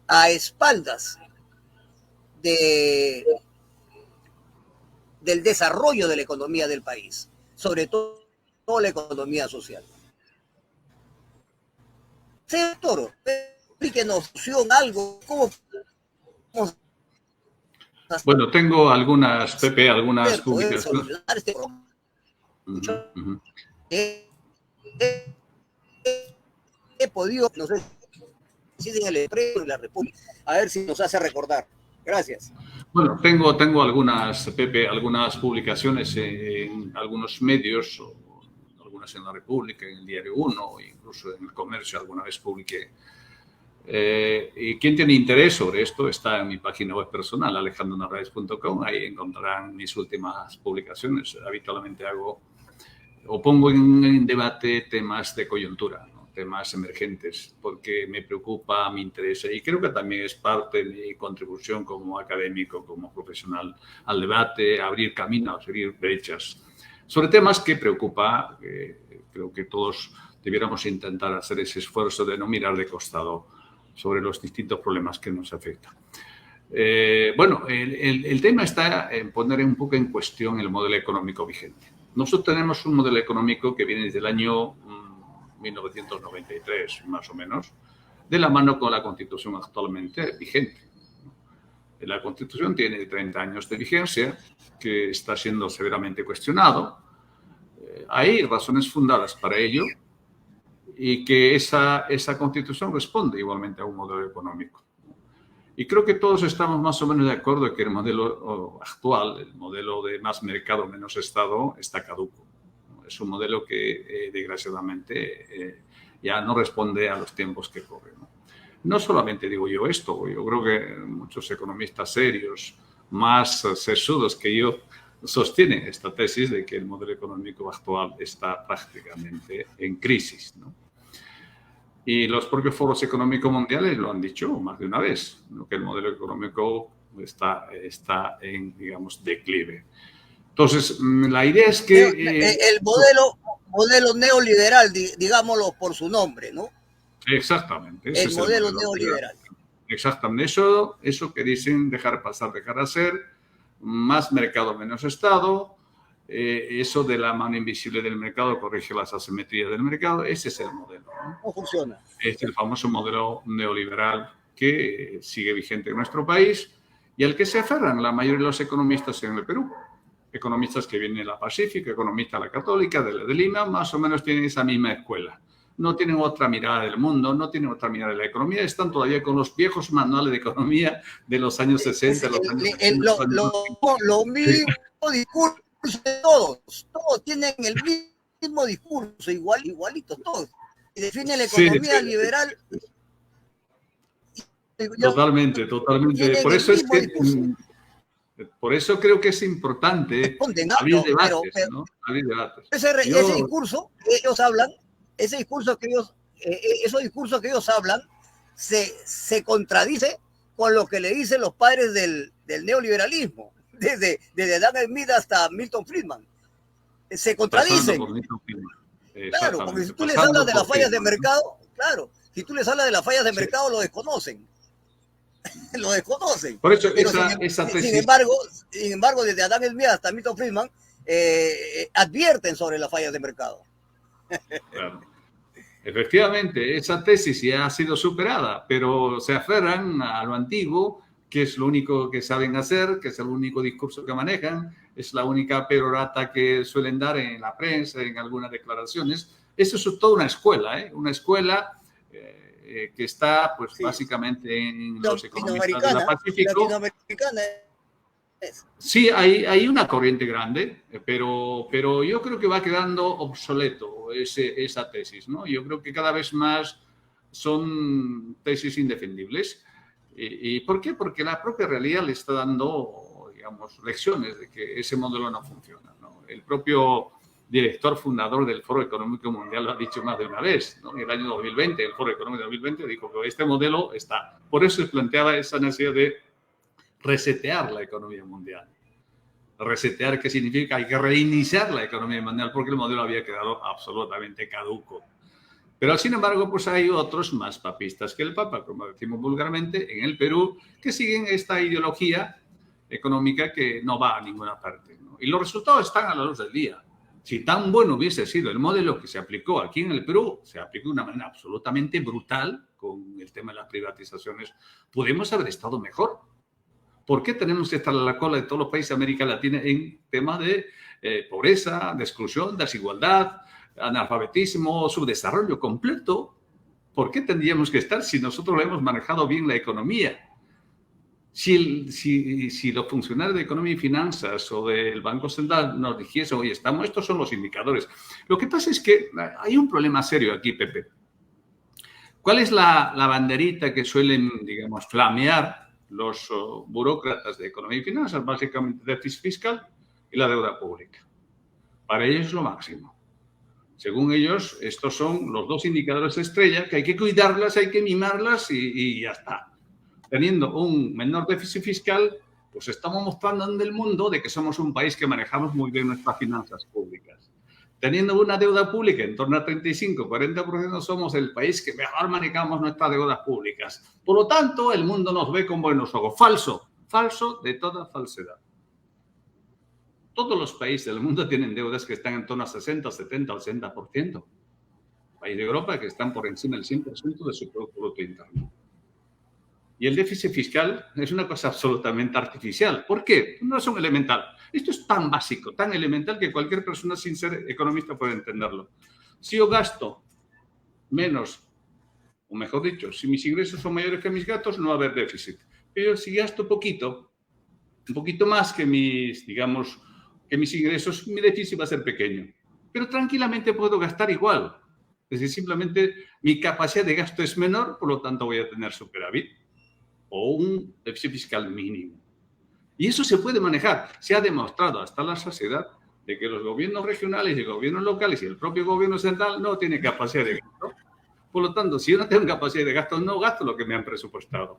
[SPEAKER 1] a espaldas del desarrollo de la economía del país, sobre todo la economía social. Sector, explíquenos algo, ¿cómo?
[SPEAKER 2] Bueno, tengo algunas, Pepe, algunas publicaciones.
[SPEAKER 1] Este he podido, no sé si en el Expreso de la República, a ver si nos hace recordar. Gracias.
[SPEAKER 2] Bueno, tengo algunas, Pepe, algunas publicaciones en algunos medios, algunas en La República, en el Diario 1, incluso en El Comercio alguna vez publiqué. Y quien tiene interés sobre esto está en mi página web personal, alejandronarvaez.com. Ahí encontrarán mis últimas publicaciones. Habitualmente pongo en debate temas de coyuntura, ¿no?, temas emergentes, porque me preocupa, me interesa y creo que también es parte de mi contribución como académico, como profesional al debate, abrir caminos, abrir brechas sobre temas que preocupa. Creo que todos debiéramos intentar hacer ese esfuerzo de no mirar de costado sobre los distintos problemas que nos afectan. Bueno, el tema está en poner un poco en cuestión el modelo económico vigente. Nosotros tenemos un modelo económico que viene desde el año 1993, más o menos, de la mano con la Constitución actualmente vigente. La Constitución tiene 30 años de vigencia, que está siendo severamente cuestionado. Hay razones fundadas para ello y que esa constitución responde igualmente a un modelo económico. Y creo que todos estamos más o menos de acuerdo en que el modelo actual, el modelo de más mercado, menos Estado, está caduco. Es un modelo que, desgraciadamente, ya no responde a los tiempos que corren. No solamente digo yo esto, yo creo que muchos economistas serios, más sesudos que yo, sostienen esta tesis de que el modelo económico actual está prácticamente en crisis, ¿no? Y los propios foros económicos mundiales lo han dicho más de una vez, ¿no? Que el modelo económico está en, digamos, declive. Entonces, la idea es que...
[SPEAKER 1] el modelo neoliberal, digámoslo por su nombre, ¿no?
[SPEAKER 2] Exactamente.
[SPEAKER 1] El modelo neoliberal.
[SPEAKER 2] Exactamente. Eso que dicen dejar pasar, dejar hacer, más mercado, menos Estado, eso de la mano invisible del mercado corrige las asimetrías del mercado, ese es el modelo, ¿no?
[SPEAKER 1] No funciona.
[SPEAKER 2] Es el famoso modelo neoliberal que sigue vigente en nuestro país y al que se aferran la mayoría de los economistas en el Perú. Economistas que vienen de la Pacífica, economistas de la Católica, de la de Lima, más o menos tienen esa misma escuela. No tienen otra mirada del mundo, no tienen otra mirada de la economía, están todavía con los viejos manuales de economía de los años 60, los años 70.
[SPEAKER 1] Lo mismo discurso de todos tienen el mismo discurso, igualitos todos. Y define la economía liberal.
[SPEAKER 2] Totalmente. Por eso creo que es importante abrir debates, ¿no? Abrir debates.
[SPEAKER 1] Ese discurso que ellos hablan, esos discursos que ellos hablan, se contradice con lo que le dicen los padres del neoliberalismo, desde Adam Smith hasta Milton Friedman. Se contradicen. Claro, porque si tú les hablas de las fallas de mercado, si tú les hablas de las fallas de mercado, lo desconocen. Lo desconocen.
[SPEAKER 2] Por eso
[SPEAKER 1] pero
[SPEAKER 2] esa tesis...
[SPEAKER 1] sin embargo, desde Adam Smith hasta Milton Friedman advierten sobre las fallas de mercado.
[SPEAKER 2] Claro. Efectivamente, esa tesis ya ha sido superada, pero se aferran a lo antiguo, que es lo único que saben hacer, que es el único discurso que manejan, es la única perorata que suelen dar en la prensa, en algunas declaraciones. Eso es toda una escuela, ¿eh? Una escuela que está, pues, básicamente en los economistas de la Pacífico.
[SPEAKER 1] Latinoamericana.
[SPEAKER 2] Sí, hay una corriente grande, pero yo creo que va quedando obsoleto esa tesis, ¿no? Yo creo que cada vez más son tesis indefendibles. ¿Y por qué? Porque la propia realidad le está dando, digamos, lecciones de que ese modelo no funciona, ¿no? El propio director fundador del Foro Económico Mundial lo ha dicho más de una vez, ¿no? En el año 2020, el Foro Económico 2020 dijo que este modelo está. Por eso se planteaba esa necesidad de resetear la economía mundial. Resetear, ¿qué significa? Hay que reiniciar la economía mundial porque el modelo había quedado absolutamente caduco. Pero, sin embargo, pues hay otros más papistas que el Papa, como decimos vulgarmente, en el Perú, que siguen esta ideología económica que no va a ninguna parte, ¿no? Y los resultados están a la luz del día. Si tan bueno hubiese sido el modelo que se aplicó aquí en el Perú, se aplicó de una manera absolutamente brutal con el tema de las privatizaciones, podemos haber estado mejor. ¿Por qué tenemos que estar a la cola de todos los países de América Latina en temas de pobreza, de exclusión, desigualdad, analfabetismo, subdesarrollo completo? ¿Por qué tendríamos que estar si nosotros lo hemos manejado bien la economía? Si los funcionarios de Economía y Finanzas o del Banco Central nos dijesen, oye, estos son los indicadores. Lo que pasa es que hay un problema serio aquí, Pepe. ¿Cuál es la banderita que suelen, digamos, flamear los burócratas de Economía y Finanzas? Básicamente déficit fiscal y la deuda pública. Para ellos es lo máximo. Según ellos, estos son los dos indicadores estrella, que hay que cuidarlas, hay que mimarlas y ya está. Teniendo un menor déficit fiscal, pues estamos mostrando en el mundo de que somos un país que manejamos muy bien nuestras finanzas públicas. Teniendo una deuda pública en torno a 35-40%, somos el país que mejor manejamos nuestras deudas públicas. Por lo tanto, el mundo nos ve con buenos ojos. Falso, falso de toda falsedad. Todos los países del mundo tienen deudas que están en torno a 60, 70, 80%. Países de Europa que están por encima del 100% de su Producto Bruto Interno. Y el déficit fiscal es una cosa absolutamente artificial. ¿Por qué? Una razón elemental. Esto es tan básico, tan elemental que cualquier persona sin ser economista puede entenderlo. Si yo gasto menos, o mejor dicho, si mis ingresos son mayores que mis gastos, no va a haber déficit. Pero si gasto poquito, un poquito más que mis, digamos, que mis ingresos, mi déficit va a ser pequeño. Pero tranquilamente puedo gastar igual. Es decir, simplemente mi capacidad de gasto es menor, por lo tanto voy a tener superávit o un déficit fiscal mínimo. Y eso se puede manejar. Se ha demostrado hasta la saciedad de que los gobiernos regionales y gobiernos locales y el propio gobierno central no tienen capacidad de gasto. Por lo tanto, si yo no tengo capacidad de gasto, no gasto lo que me han presupuestado.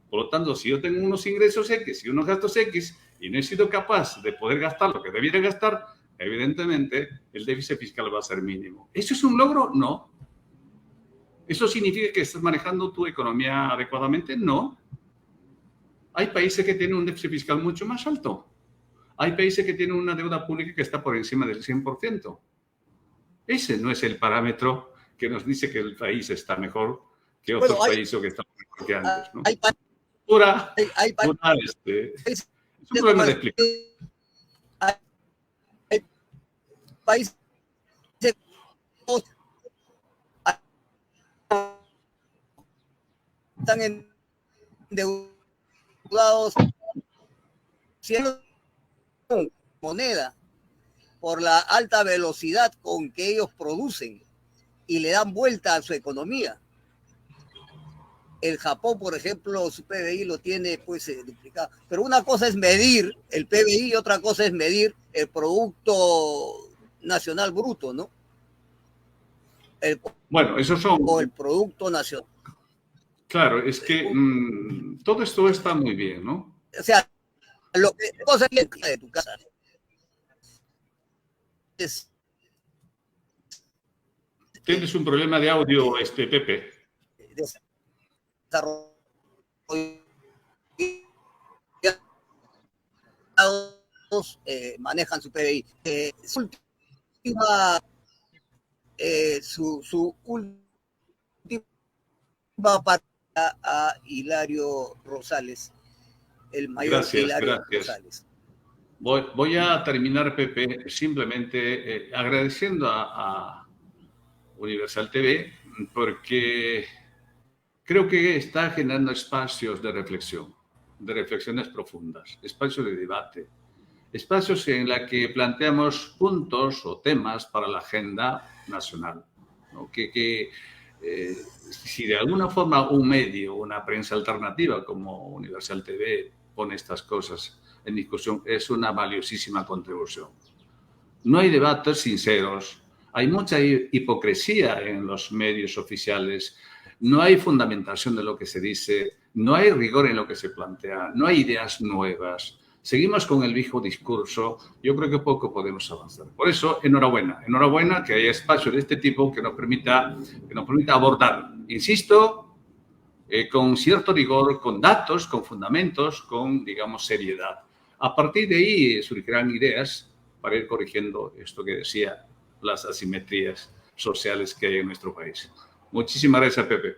[SPEAKER 2] Por lo tanto, si yo tengo unos ingresos X y unos gastos X y no he sido capaz de poder gastar lo que debiera gastar, evidentemente el déficit fiscal va a ser mínimo. ¿Eso es un logro? No. ¿Eso significa que estás manejando tu economía adecuadamente? No. Hay países que tienen un déficit fiscal mucho más alto. Hay países que tienen una deuda pública que está por encima del 100%. Ese no es el parámetro que nos dice que el país está mejor que otros países que están mejor que antes, ¿no? Es un problema de explicación.
[SPEAKER 1] Hay países están endeudados siendo moneda por la alta velocidad con que ellos producen y le dan vuelta a su economía. El Japón, por ejemplo, su PBI lo tiene pues duplicado. Pero una cosa es medir el PBI y otra cosa es medir el Producto Nacional Bruto, ¿no?
[SPEAKER 2] Bueno, esos son...
[SPEAKER 1] O el Producto Nacional.
[SPEAKER 2] Claro, es que todo esto está muy bien, ¿no?
[SPEAKER 1] O sea, lo que cosa es de tu casa es...
[SPEAKER 2] Tienes un problema de audio, Pepe.
[SPEAKER 1] Manejan su PBI. Su última parte a Hilario Rosales, el mayor Hilario Rosales.
[SPEAKER 2] Voy a terminar, Pepe, simplemente agradeciendo a Universal TV porque creo que está generando espacios de reflexión, de reflexiones profundas, espacios de debate, espacios en los que planteamos puntos o temas para la agenda nacional, ¿no? Si de alguna forma un medio, una prensa alternativa como Universal TV pone estas cosas en discusión, es una valiosísima contribución. No hay debates sinceros, hay mucha hipocresía en los medios oficiales, no hay fundamentación de lo que se dice, no hay rigor en lo que se plantea, no hay ideas nuevas. Seguimos con el viejo discurso, yo creo que poco podemos avanzar. Por eso, enhorabuena que haya espacio de este tipo que nos permita abordar, insisto, con cierto rigor, con datos, con fundamentos, con, digamos, seriedad. A partir de ahí surgirán ideas para ir corrigiendo esto que decía, las asimetrías sociales que hay en nuestro país. Muchísimas gracias, Pepe.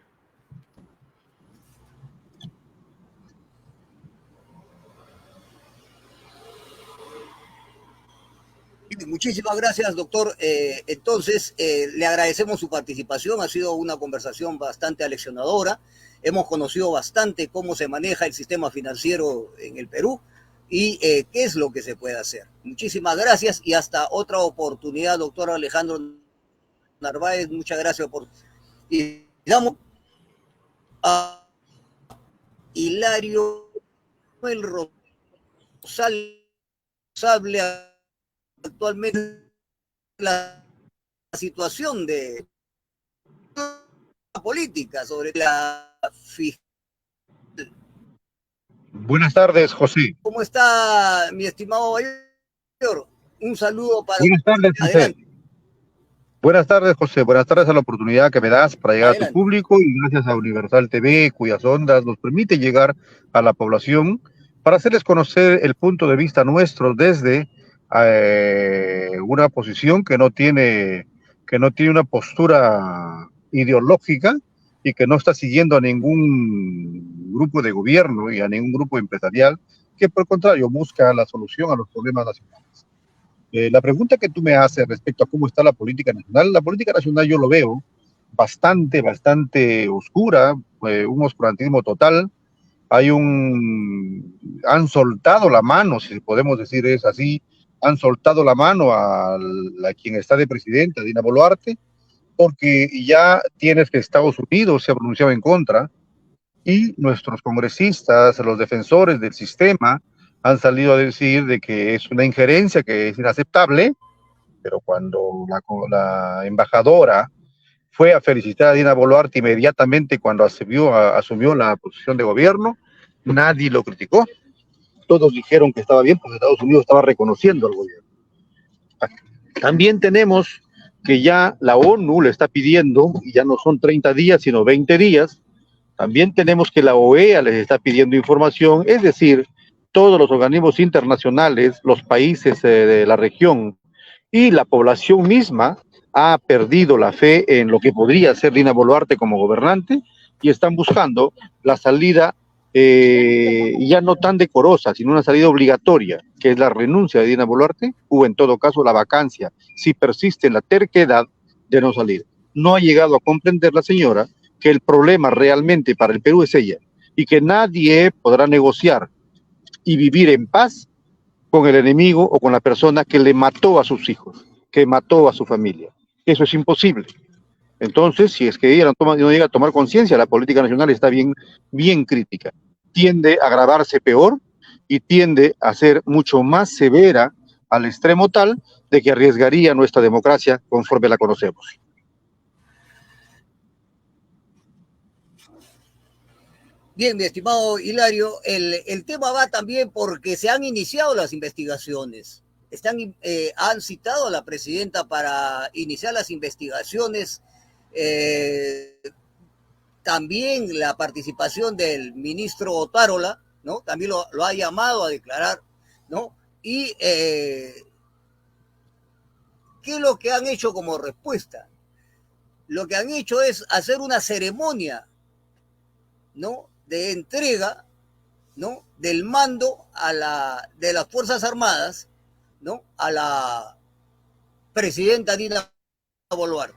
[SPEAKER 1] Muchísimas gracias, doctor. Entonces, le agradecemos su participación. Ha sido una conversación bastante aleccionadora. Hemos conocido bastante cómo se maneja el sistema financiero en el Perú y qué es lo que se puede hacer. Muchísimas gracias y hasta otra oportunidad, doctor Alejandro Narváez. Muchas gracias por... Y damos a Hilario el Rosales actualmente la situación de la política sobre la fiscal.
[SPEAKER 3] Buenas tardes, José.
[SPEAKER 1] ¿Cómo está, mi estimado mayor? Un saludo para...
[SPEAKER 3] Buenas tardes, José. Adelante. Buenas tardes, José. Buenas tardes a la oportunidad que me das para llegar a tu público y gracias a Universal TV, cuyas ondas nos permite llegar a la población para hacerles conocer el punto de vista nuestro desde una posición que no tiene una postura ideológica y que no está siguiendo a ningún grupo de gobierno y a ningún grupo empresarial, que por el contrario busca la solución a los problemas nacionales. La pregunta que tú me haces respecto a cómo está la política nacional yo lo veo bastante oscura, un oscurantismo total. Han soltado la mano, si podemos decir es así, han soltado la mano a quien está de presidenta, Dina Boluarte, porque ya tienes que Estados Unidos se ha pronunciado en contra y nuestros congresistas, los defensores del sistema, han salido a decir de que es una injerencia que es inaceptable, pero cuando la embajadora fue a felicitar a Dina Boluarte inmediatamente cuando asumió la posición de gobierno, nadie lo criticó. Todos dijeron que estaba bien porque Estados Unidos estaba reconociendo al gobierno. También tenemos que ya la ONU le está pidiendo, y ya no son 30 días, sino 20 días. También tenemos que la OEA les está pidiendo información, es decir, todos los organismos internacionales, los países de la región y la población misma ha perdido la fe en lo que podría ser Dina Boluarte como gobernante y están buscando la salida ya no tan decorosa, sino una salida obligatoria, que es la renuncia de Dina Boluarte, o en todo caso la vacancia, si persiste en la terquedad de no salir. No ha llegado a comprender la señora que el problema realmente para el Perú es ella, y que nadie podrá negociar y vivir en paz con el enemigo o con la persona que le mató a sus hijos, que mató a su familia. Eso es imposible. Entonces, si es que ella no llega a tomar conciencia, la política nacional está bien crítica. Tiende a agravarse peor y tiende a ser mucho más severa al extremo tal de que arriesgaría nuestra democracia conforme la conocemos.
[SPEAKER 1] Bien, mi estimado Hilario, el tema va también porque se han iniciado las investigaciones. Han citado a la presidenta para iniciar las investigaciones. También la participación del ministro Otárola, ¿no? También lo ha llamado a declarar, ¿no? Y ¿qué es lo que han hecho como respuesta? Lo que han hecho es hacer una ceremonia, ¿no?, de entrega, ¿no?, del mando de las Fuerzas Armadas, ¿no?, a la presidenta Dina Boluarte.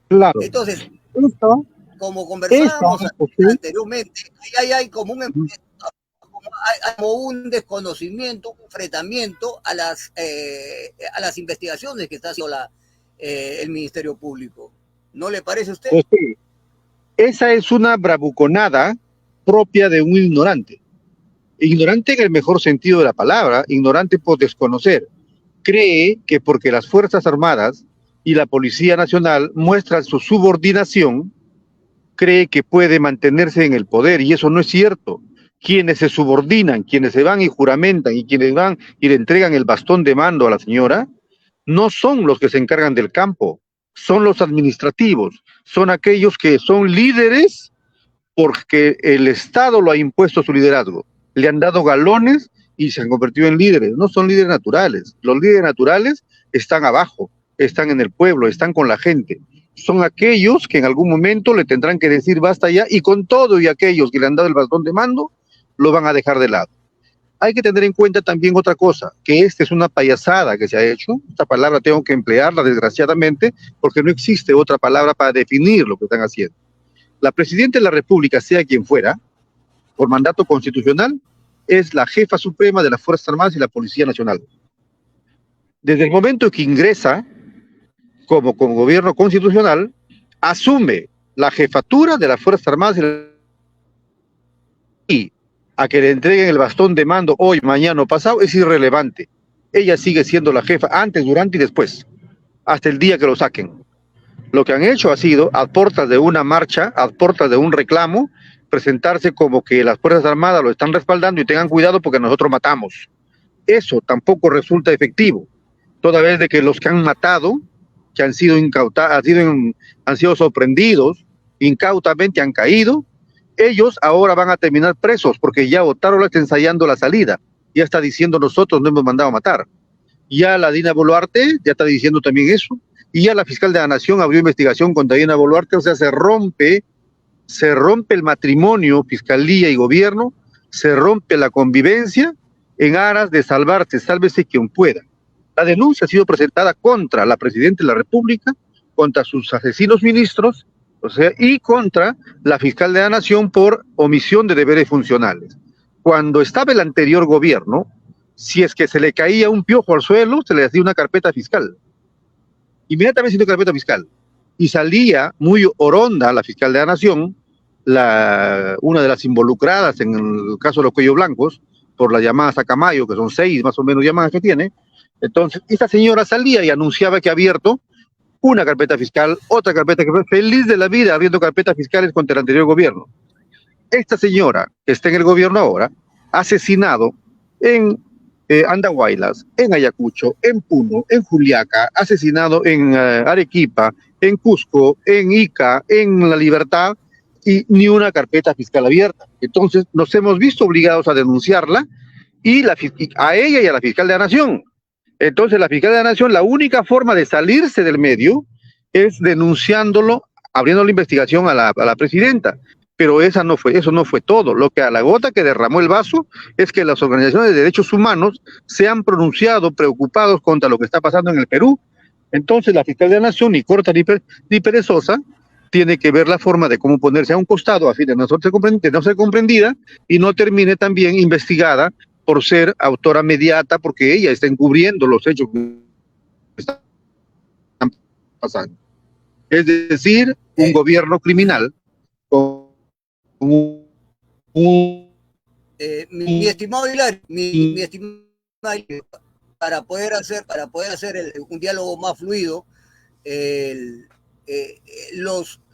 [SPEAKER 3] Claro.
[SPEAKER 1] Entonces,
[SPEAKER 3] ¿Esto?
[SPEAKER 1] como conversábamos anteriormente, hay como un desconocimiento, un enfrentamiento a las investigaciones que está haciendo el Ministerio Público. ¿No le parece a usted?
[SPEAKER 3] Sí. Esa es una bravuconada propia de un ignorante. Ignorante en el mejor sentido de la palabra, ignorante por desconocer. Cree que porque las Fuerzas Armadas y la Policía Nacional muestran su subordinación, cree que puede mantenerse en el poder, y eso no es cierto. Quienes se subordinan, quienes se van y juramentan, y quienes van y le entregan el bastón de mando a la señora, no son los que se encargan del campo, son los administrativos, son aquellos que son líderes porque el Estado lo ha impuesto su liderazgo. Le han dado galones y se han convertido en líderes. No son líderes naturales. Los líderes naturales están abajo, están en el pueblo, están con la gente. Son aquellos que en algún momento le tendrán que decir basta ya, y con todo y aquellos que le han dado el bastón de mando, lo van a dejar de lado. Hay que tener en cuenta también otra cosa, que esta es una payasada que se ha hecho. Esta palabra tengo que emplearla desgraciadamente porque no existe otra palabra para definir lo que están haciendo. La presidenta de la República, sea quien fuera, por mandato constitucional, es la jefa suprema de las Fuerzas Armadas y la Policía Nacional. Desde el momento que ingresa como gobierno constitucional, asume la jefatura de las Fuerzas Armadas y a que le entreguen el bastón de mando hoy, mañana o pasado es irrelevante. Ella sigue siendo la jefa antes, durante y después, hasta el día que lo saquen. Lo que han hecho ha sido, a puertas de una marcha, a puertas de un reclamo, presentarse como que las Fuerzas Armadas lo están respaldando y tengan cuidado porque nosotros matamos. Eso tampoco resulta efectivo, toda vez de que los que han matado, que han sido incautados, han sido sorprendidos, incautamente han caído. Ellos ahora van a terminar presos porque ya Otárola está ensayando la salida. Ya está diciendo nosotros no hemos mandado a matar. Ya la Dina Boluarte ya está diciendo también eso. Y ya la fiscal de la Nación abrió investigación contra Dina Boluarte. O sea, se rompe el matrimonio, fiscalía y gobierno, se rompe la convivencia en aras de salvarse, sálvese quien pueda. La denuncia ha sido presentada contra la presidenta de la República contra sus asesinos ministros, o sea, y contra la fiscal de la Nación por omisión de deberes funcionales. Cuando estaba el anterior gobierno, si es que se le caía un piojo al suelo, se le hacía una carpeta fiscal. Inmediatamente se hizo carpeta fiscal. Y salía muy oronda la fiscal de la Nación, una de las involucradas en el caso de los cuellos blancos, por las llamadas a Camayo, que son 6 más o menos llamadas que tiene. Entonces, esta señora salía y anunciaba que ha abierto una carpeta fiscal, otra carpeta fiscal, feliz de la vida abriendo carpetas fiscales contra el anterior gobierno. Esta señora, que está en el gobierno ahora, ha asesinado en Andahuaylas, en Ayacucho, en Puno, en Juliaca, ha asesinado en Arequipa, en Cusco, en Ica, en La Libertad, y ni una carpeta fiscal abierta. Entonces nos hemos visto obligados a denunciarla y a ella y a la fiscal de la Nación. Entonces la fiscal de la Nación, la única forma de salirse del medio es denunciándolo, abriendo la investigación a la presidenta. Pero eso no fue todo. Lo que a la gota que derramó el vaso es que las organizaciones de derechos humanos se han pronunciado preocupados contra lo que está pasando en el Perú. Entonces la fiscal de la Nación, ni corta ni perezosa, tiene que ver la forma de cómo ponerse a un costado a fin de no ser comprendida y no termine también investigada por ser autora mediata, porque ella está encubriendo los hechos que están pasando. Es decir, un gobierno criminal con
[SPEAKER 1] mi estimado Hilario, mi estimado Hilario, para poder hacer un diálogo más fluido,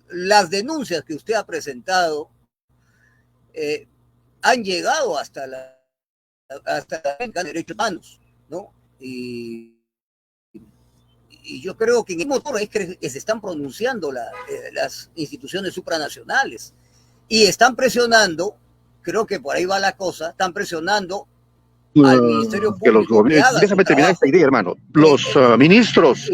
[SPEAKER 1] las denuncias que usted ha presentado han llegado hasta la derechos humanos, ¿no? Y yo creo que en el motor es que se están pronunciando las instituciones supranacionales y están presionando, creo que por ahí va la cosa, están presionando al Ministerio Público.
[SPEAKER 3] Déjame terminar esta idea, hermano. Los ministros...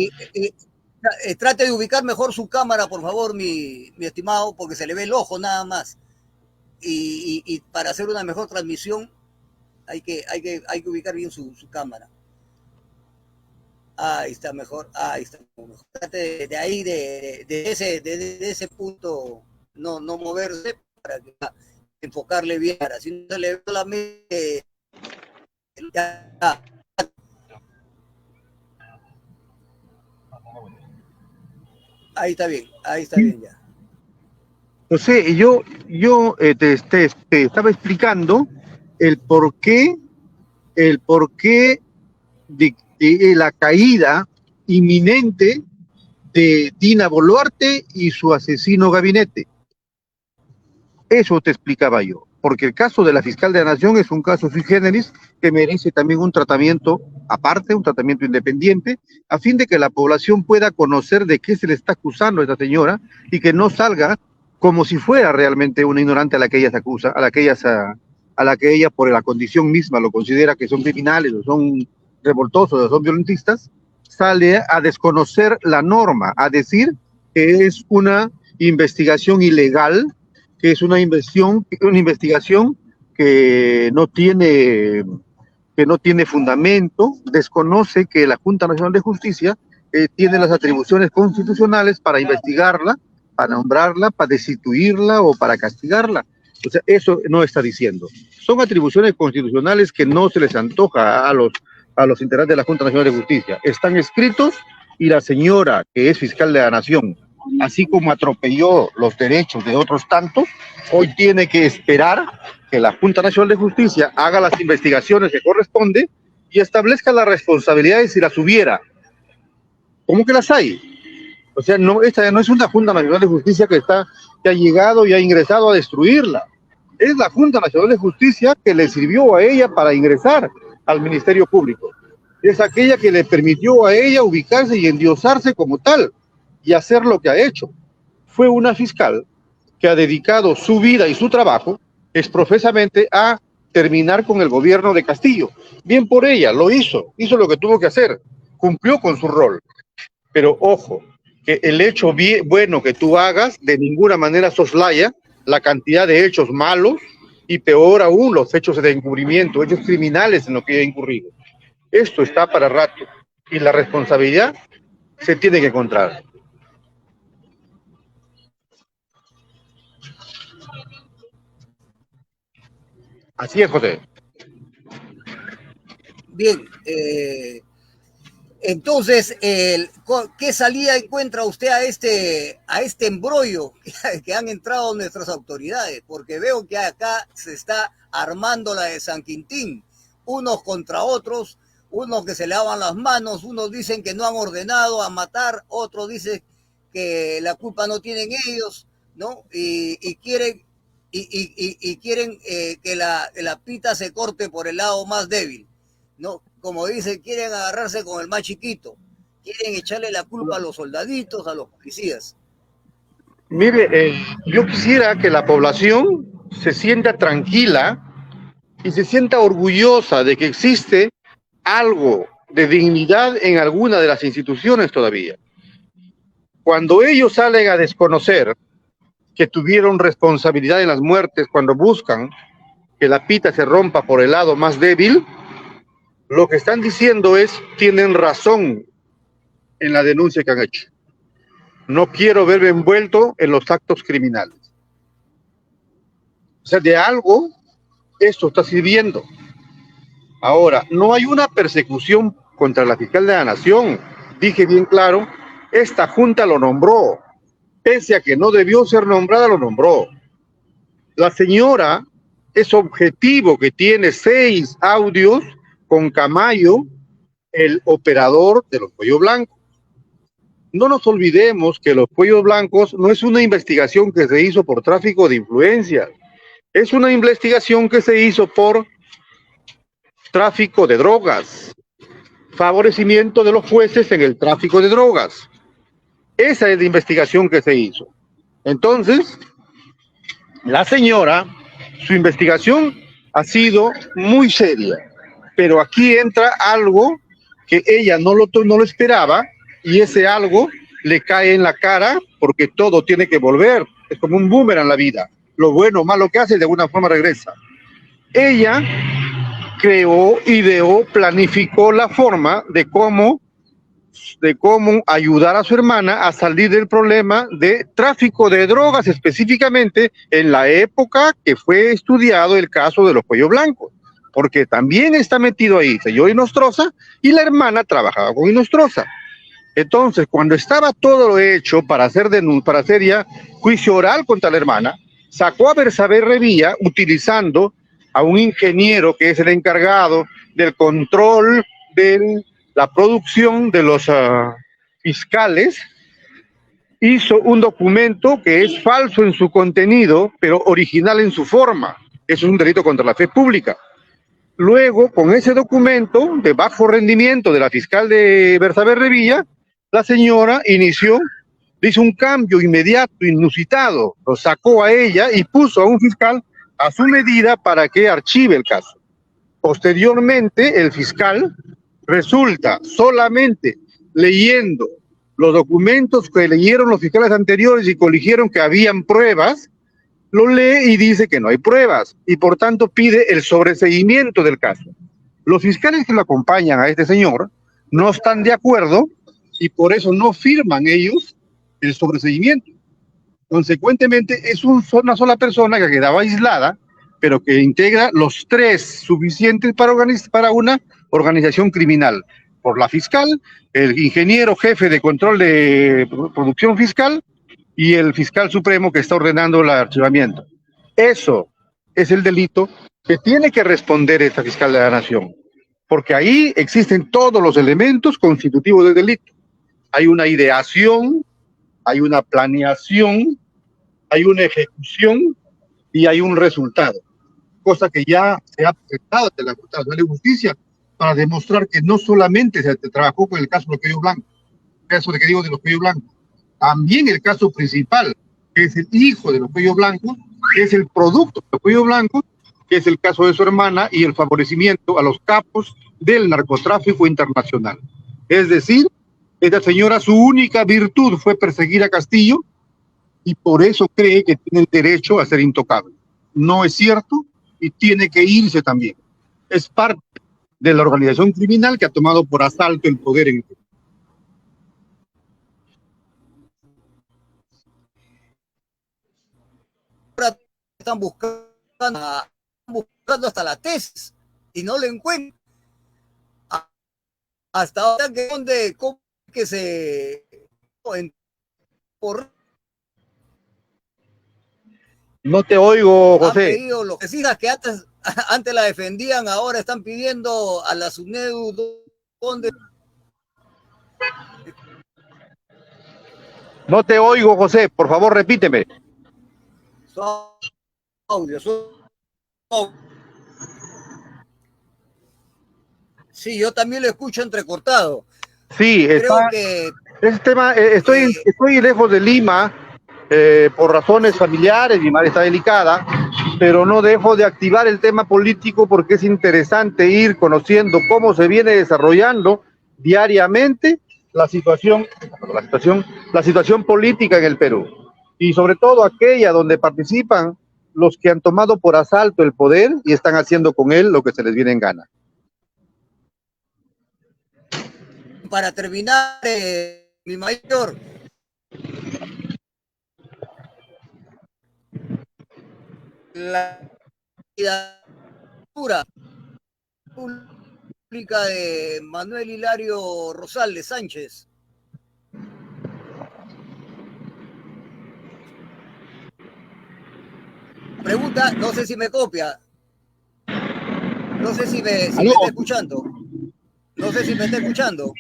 [SPEAKER 1] Trate de ubicar mejor su cámara, por favor, mi estimado, porque se le ve el ojo nada más. Y para hacer una mejor transmisión hay que ubicar bien su cámara. Ahí está mejor. Trate de ahí, de ese punto, no moverse para enfocarle bien. Si no se le ve la mente, ahí está bien ya.
[SPEAKER 3] José, yo te estaba explicando el porqué de la caída inminente de Dina Boluarte y su asesino gabinete. Eso te explicaba yo, porque el caso de la fiscal de la Nación es un caso sui generis que merece también un tratamiento aparte, un tratamiento independiente, a fin de que la población pueda conocer de qué se le está acusando a esta señora y que no salga como si fuera realmente una ignorante a la que ella se acusa, a la que ella por la condición misma lo considera que son criminales o son revoltosos o son violentistas, sale a desconocer la norma, a decir que es una investigación ilegal, que es una investigación que no tiene fundamento, desconoce que la Junta Nacional de Justicia tiene las atribuciones constitucionales para investigarla, para nombrarla, para destituirla o para castigarla. O sea, eso no está diciendo. Son atribuciones constitucionales que no se les antoja a los integrantes de la Junta Nacional de Justicia. Están escritos y la señora, que es fiscal de la Nación, así como atropelló los derechos de otros tantos, hoy tiene que esperar que la Junta Nacional de Justicia haga las investigaciones que corresponde y establezca las responsabilidades si las hubiera. ¿Cómo que las hay? O sea, esta ya no es una Junta Nacional de Justicia que ha llegado y ha ingresado a destruirla. Es la Junta Nacional de Justicia que le sirvió a ella para ingresar al Ministerio Público. Es aquella que le permitió a ella ubicarse y endiosarse como tal y hacer lo que ha hecho. Fue una fiscal que ha dedicado su vida y su trabajo exprofesamente a terminar con el gobierno de Castillo. Bien por ella, lo hizo lo que tuvo que hacer, cumplió con su rol. Pero ojo, que el hecho bueno que tú hagas de ninguna manera soslaya la cantidad de hechos malos y peor aún los hechos de encubrimiento, hechos criminales en los que ha incurrido. Esto está para rato y la responsabilidad se tiene que encontrar. Así es, José.
[SPEAKER 1] Bien, entonces, ¿qué salida encuentra usted a este embrollo que han entrado nuestras autoridades? Porque veo que acá se está armando la de San Quintín, unos contra otros, unos que se lavan las manos, unos dicen que no han ordenado a matar, otros dicen que la culpa no tienen ellos, ¿no? Y quieren que la pita se corte por el lado más débil, ¿no? Como dicen, quieren agarrarse con el más chiquito, quieren echarle la culpa a los soldaditos, a los policías.
[SPEAKER 3] Mire, yo quisiera que la población se sienta tranquila y se sienta orgullosa de que existe algo de dignidad en alguna de las instituciones todavía. Cuando ellos salen a desconocer que tuvieron responsabilidad en las muertes, cuando buscan que la pita se rompa por el lado más débil, lo que están diciendo es, tienen razón en la denuncia que han hecho. No quiero verme envuelto en los actos criminales. O sea, de algo esto está sirviendo. Ahora, no hay una persecución contra la fiscal de la Nación. Dije bien claro, esta junta lo nombró. Pese a que no debió ser nombrada, lo nombró. La señora es objetivo que tiene 6 audios con Camayo, el operador de los cuellos blancos. No nos olvidemos que los cuellos blancos no es una investigación que se hizo por tráfico de influencias, es una investigación que se hizo por tráfico de drogas, favorecimiento de los jueces en el tráfico de drogas. Esa es la investigación que se hizo. Entonces, la señora, su investigación ha sido muy seria, pero aquí entra algo que ella no lo esperaba, y ese algo le cae en la cara porque todo tiene que volver. Es como un boomerang en la vida. Lo bueno o malo que hace, de alguna forma regresa. Ella creó, ideó, planificó la forma de cómo ayudar a su hermana a salir del problema de tráfico de drogas, específicamente en la época que fue estudiado el caso de los cuellos blancos, porque también está metido ahí señor Inostroza, y la hermana trabajaba con Inostroza. Entonces, cuando estaba todo lo hecho para hacer ya juicio oral contra la hermana, sacó a Bersabe Revilla utilizando a un ingeniero que es el encargado del control de la producción de los fiscales. Hizo un documento que es falso en su contenido, pero original en su forma. Eso es un delito contra la fe pública. Luego, con ese documento de bajo rendimiento de la fiscal de Bersabe Revilla, la señora hizo un cambio inmediato, inusitado, lo sacó a ella y puso a un fiscal a su medida para que archive el caso. Posteriormente, el fiscal resulta solamente leyendo los documentos que leyeron los fiscales anteriores y coligieron que habían pruebas, lo lee y dice que no hay pruebas y por tanto pide el sobreseimiento del caso. Los fiscales que lo acompañan a este señor no están de acuerdo y por eso no firman ellos el sobreseimiento. Consecuentemente, es una sola persona que quedaba aislada, pero que integra los 3 suficientes para una organización criminal. Por la fiscal, el ingeniero jefe de control de producción fiscal y el fiscal supremo que está ordenando el archivamiento. Eso es el delito que tiene que responder esta fiscal de la Nación, porque ahí existen todos los elementos constitutivos del delito. Hay una ideación, hay una planeación, hay una ejecución y hay un resultado, cosa que ya se ha presentado ante la Corte Nacional de Justicia para demostrar que no solamente se trabajó con el caso de los cuellos blancos, de los cuellos blancos, también el caso principal, que es el hijo de los cuellos blancos, que es el producto de los cuellos blancos, que es el caso de su hermana y el favorecimiento a los capos del narcotráfico internacional. Es decir, esta señora, su única virtud fue perseguir a Castillo y por eso cree que tiene el derecho a ser intocable. No es cierto y tiene que irse también. Es parte de la organización criminal que ha tomado por asalto el poder en el país.
[SPEAKER 1] Ahora están buscando buscando hasta la tesis y no lo encuentro. Hasta ahora que donde cómo que se por
[SPEAKER 3] no te oigo,
[SPEAKER 1] han
[SPEAKER 3] José.
[SPEAKER 1] pedido los tesistas que antes la defendían, ahora están pidiendo a la SUNEDU donde
[SPEAKER 3] No te oigo, José, por favor repíteme.
[SPEAKER 1] su audio. Sí, yo también lo escucho entrecortado.
[SPEAKER 3] Sí,
[SPEAKER 1] Creo que
[SPEAKER 3] ese tema, estoy lejos de Lima por razones familiares, mi madre está delicada, pero no dejo de activar el tema político porque es interesante ir conociendo cómo se viene desarrollando diariamente la situación política en el Perú, y sobre todo aquella donde participan los que han tomado por asalto el poder y están haciendo con él lo que se les viene en gana.
[SPEAKER 1] para terminar, mi mayor, la candidatura pública de Manuel Hilario Rosales Sánchez. Pregunta, no sé si me copia. No sé si me está escuchando. No sé si me está escuchando.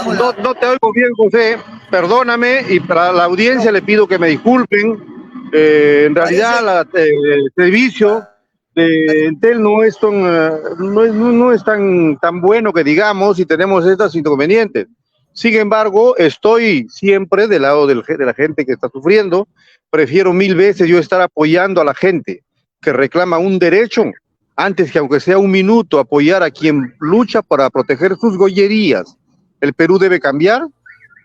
[SPEAKER 1] Hola.
[SPEAKER 3] No te oigo bien, José. Perdóname, y para la audiencia le pido que me disculpen. En realidad, el servicio de Entel no es tan bueno que digamos, y tenemos estos inconvenientes. Sin embargo, estoy siempre del lado de la gente que está sufriendo. Prefiero 1000 veces yo estar apoyando a la gente que reclama un derecho, antes que, aunque sea un minuto, apoyar a quien lucha para proteger sus gollerías. El Perú debe cambiar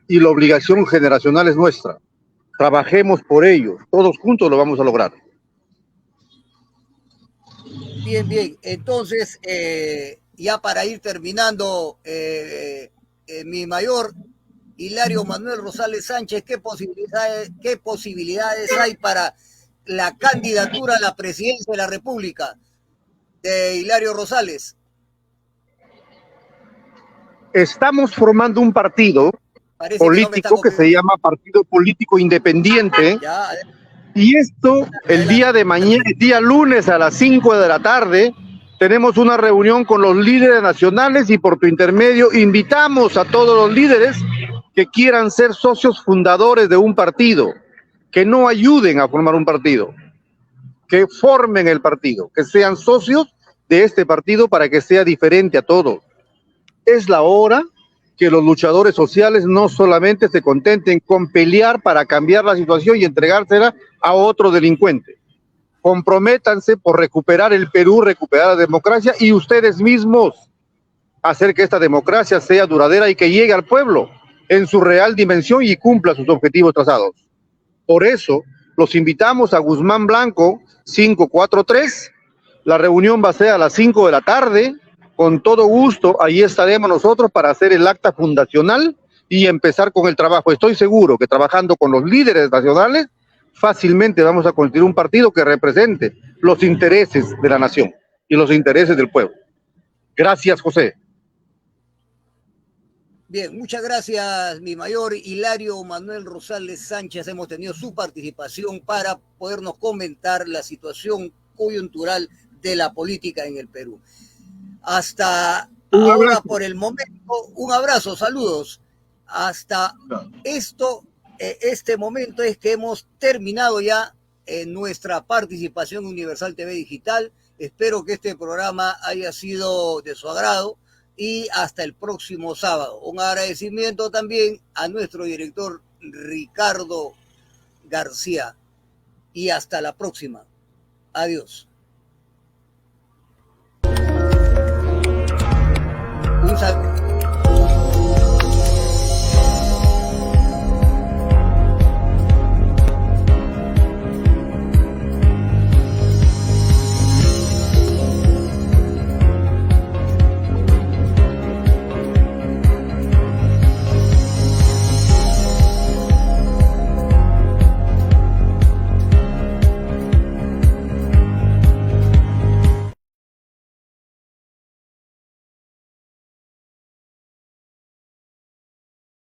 [SPEAKER 3] y la obligación generacional es nuestra. Trabajemos por ello, todos juntos lo vamos a lograr.
[SPEAKER 1] Bien. Entonces, ya para ir terminando, mi mayor Hilario Manuel Rosales Sánchez, ¿qué posibilidades hay para la candidatura a la presidencia de la República de Hilario Rosales?
[SPEAKER 3] Estamos formando un partido político que se llama Partido Político Independiente.
[SPEAKER 1] Ya.
[SPEAKER 3] Y esto, el día de mañana, el día lunes a las 5 de la tarde, tenemos una reunión con los líderes nacionales y por tu intermedio invitamos a todos los líderes que quieran ser socios fundadores de un partido, que no ayuden a formar un partido, que formen el partido, que sean socios de este partido para que sea diferente a todos. Es la hora que los luchadores sociales no solamente se contenten con pelear para cambiar la situación y entregársela a otro delincuente. Comprométanse por recuperar el Perú, recuperar la democracia, y ustedes mismos hacer que esta democracia sea duradera y que llegue al pueblo en su real dimensión y cumpla sus objetivos trazados. Por eso, los invitamos a Guzmán Blanco 543. La reunión va a ser a las 5 de la tarde. Con todo gusto, ahí estaremos nosotros para hacer el acta fundacional y empezar con el trabajo. Estoy seguro que trabajando con los líderes nacionales, fácilmente vamos a construir un partido que represente los intereses de la nación y los intereses del pueblo. Gracias, José.
[SPEAKER 1] Bien, muchas gracias, mi mayor Hilario Manuel Rosales Sánchez. Hemos tenido su participación para podernos comentar la situación coyuntural de la política en el Perú. Hasta ahora, por el momento, un abrazo, saludos. Hasta este momento es que hemos terminado ya nuestra participación en Universal TV Digital. Espero que este programa haya sido de su agrado y hasta el próximo sábado. Un agradecimiento también a nuestro director Ricardo García y hasta la próxima. Adiós. Un saludo.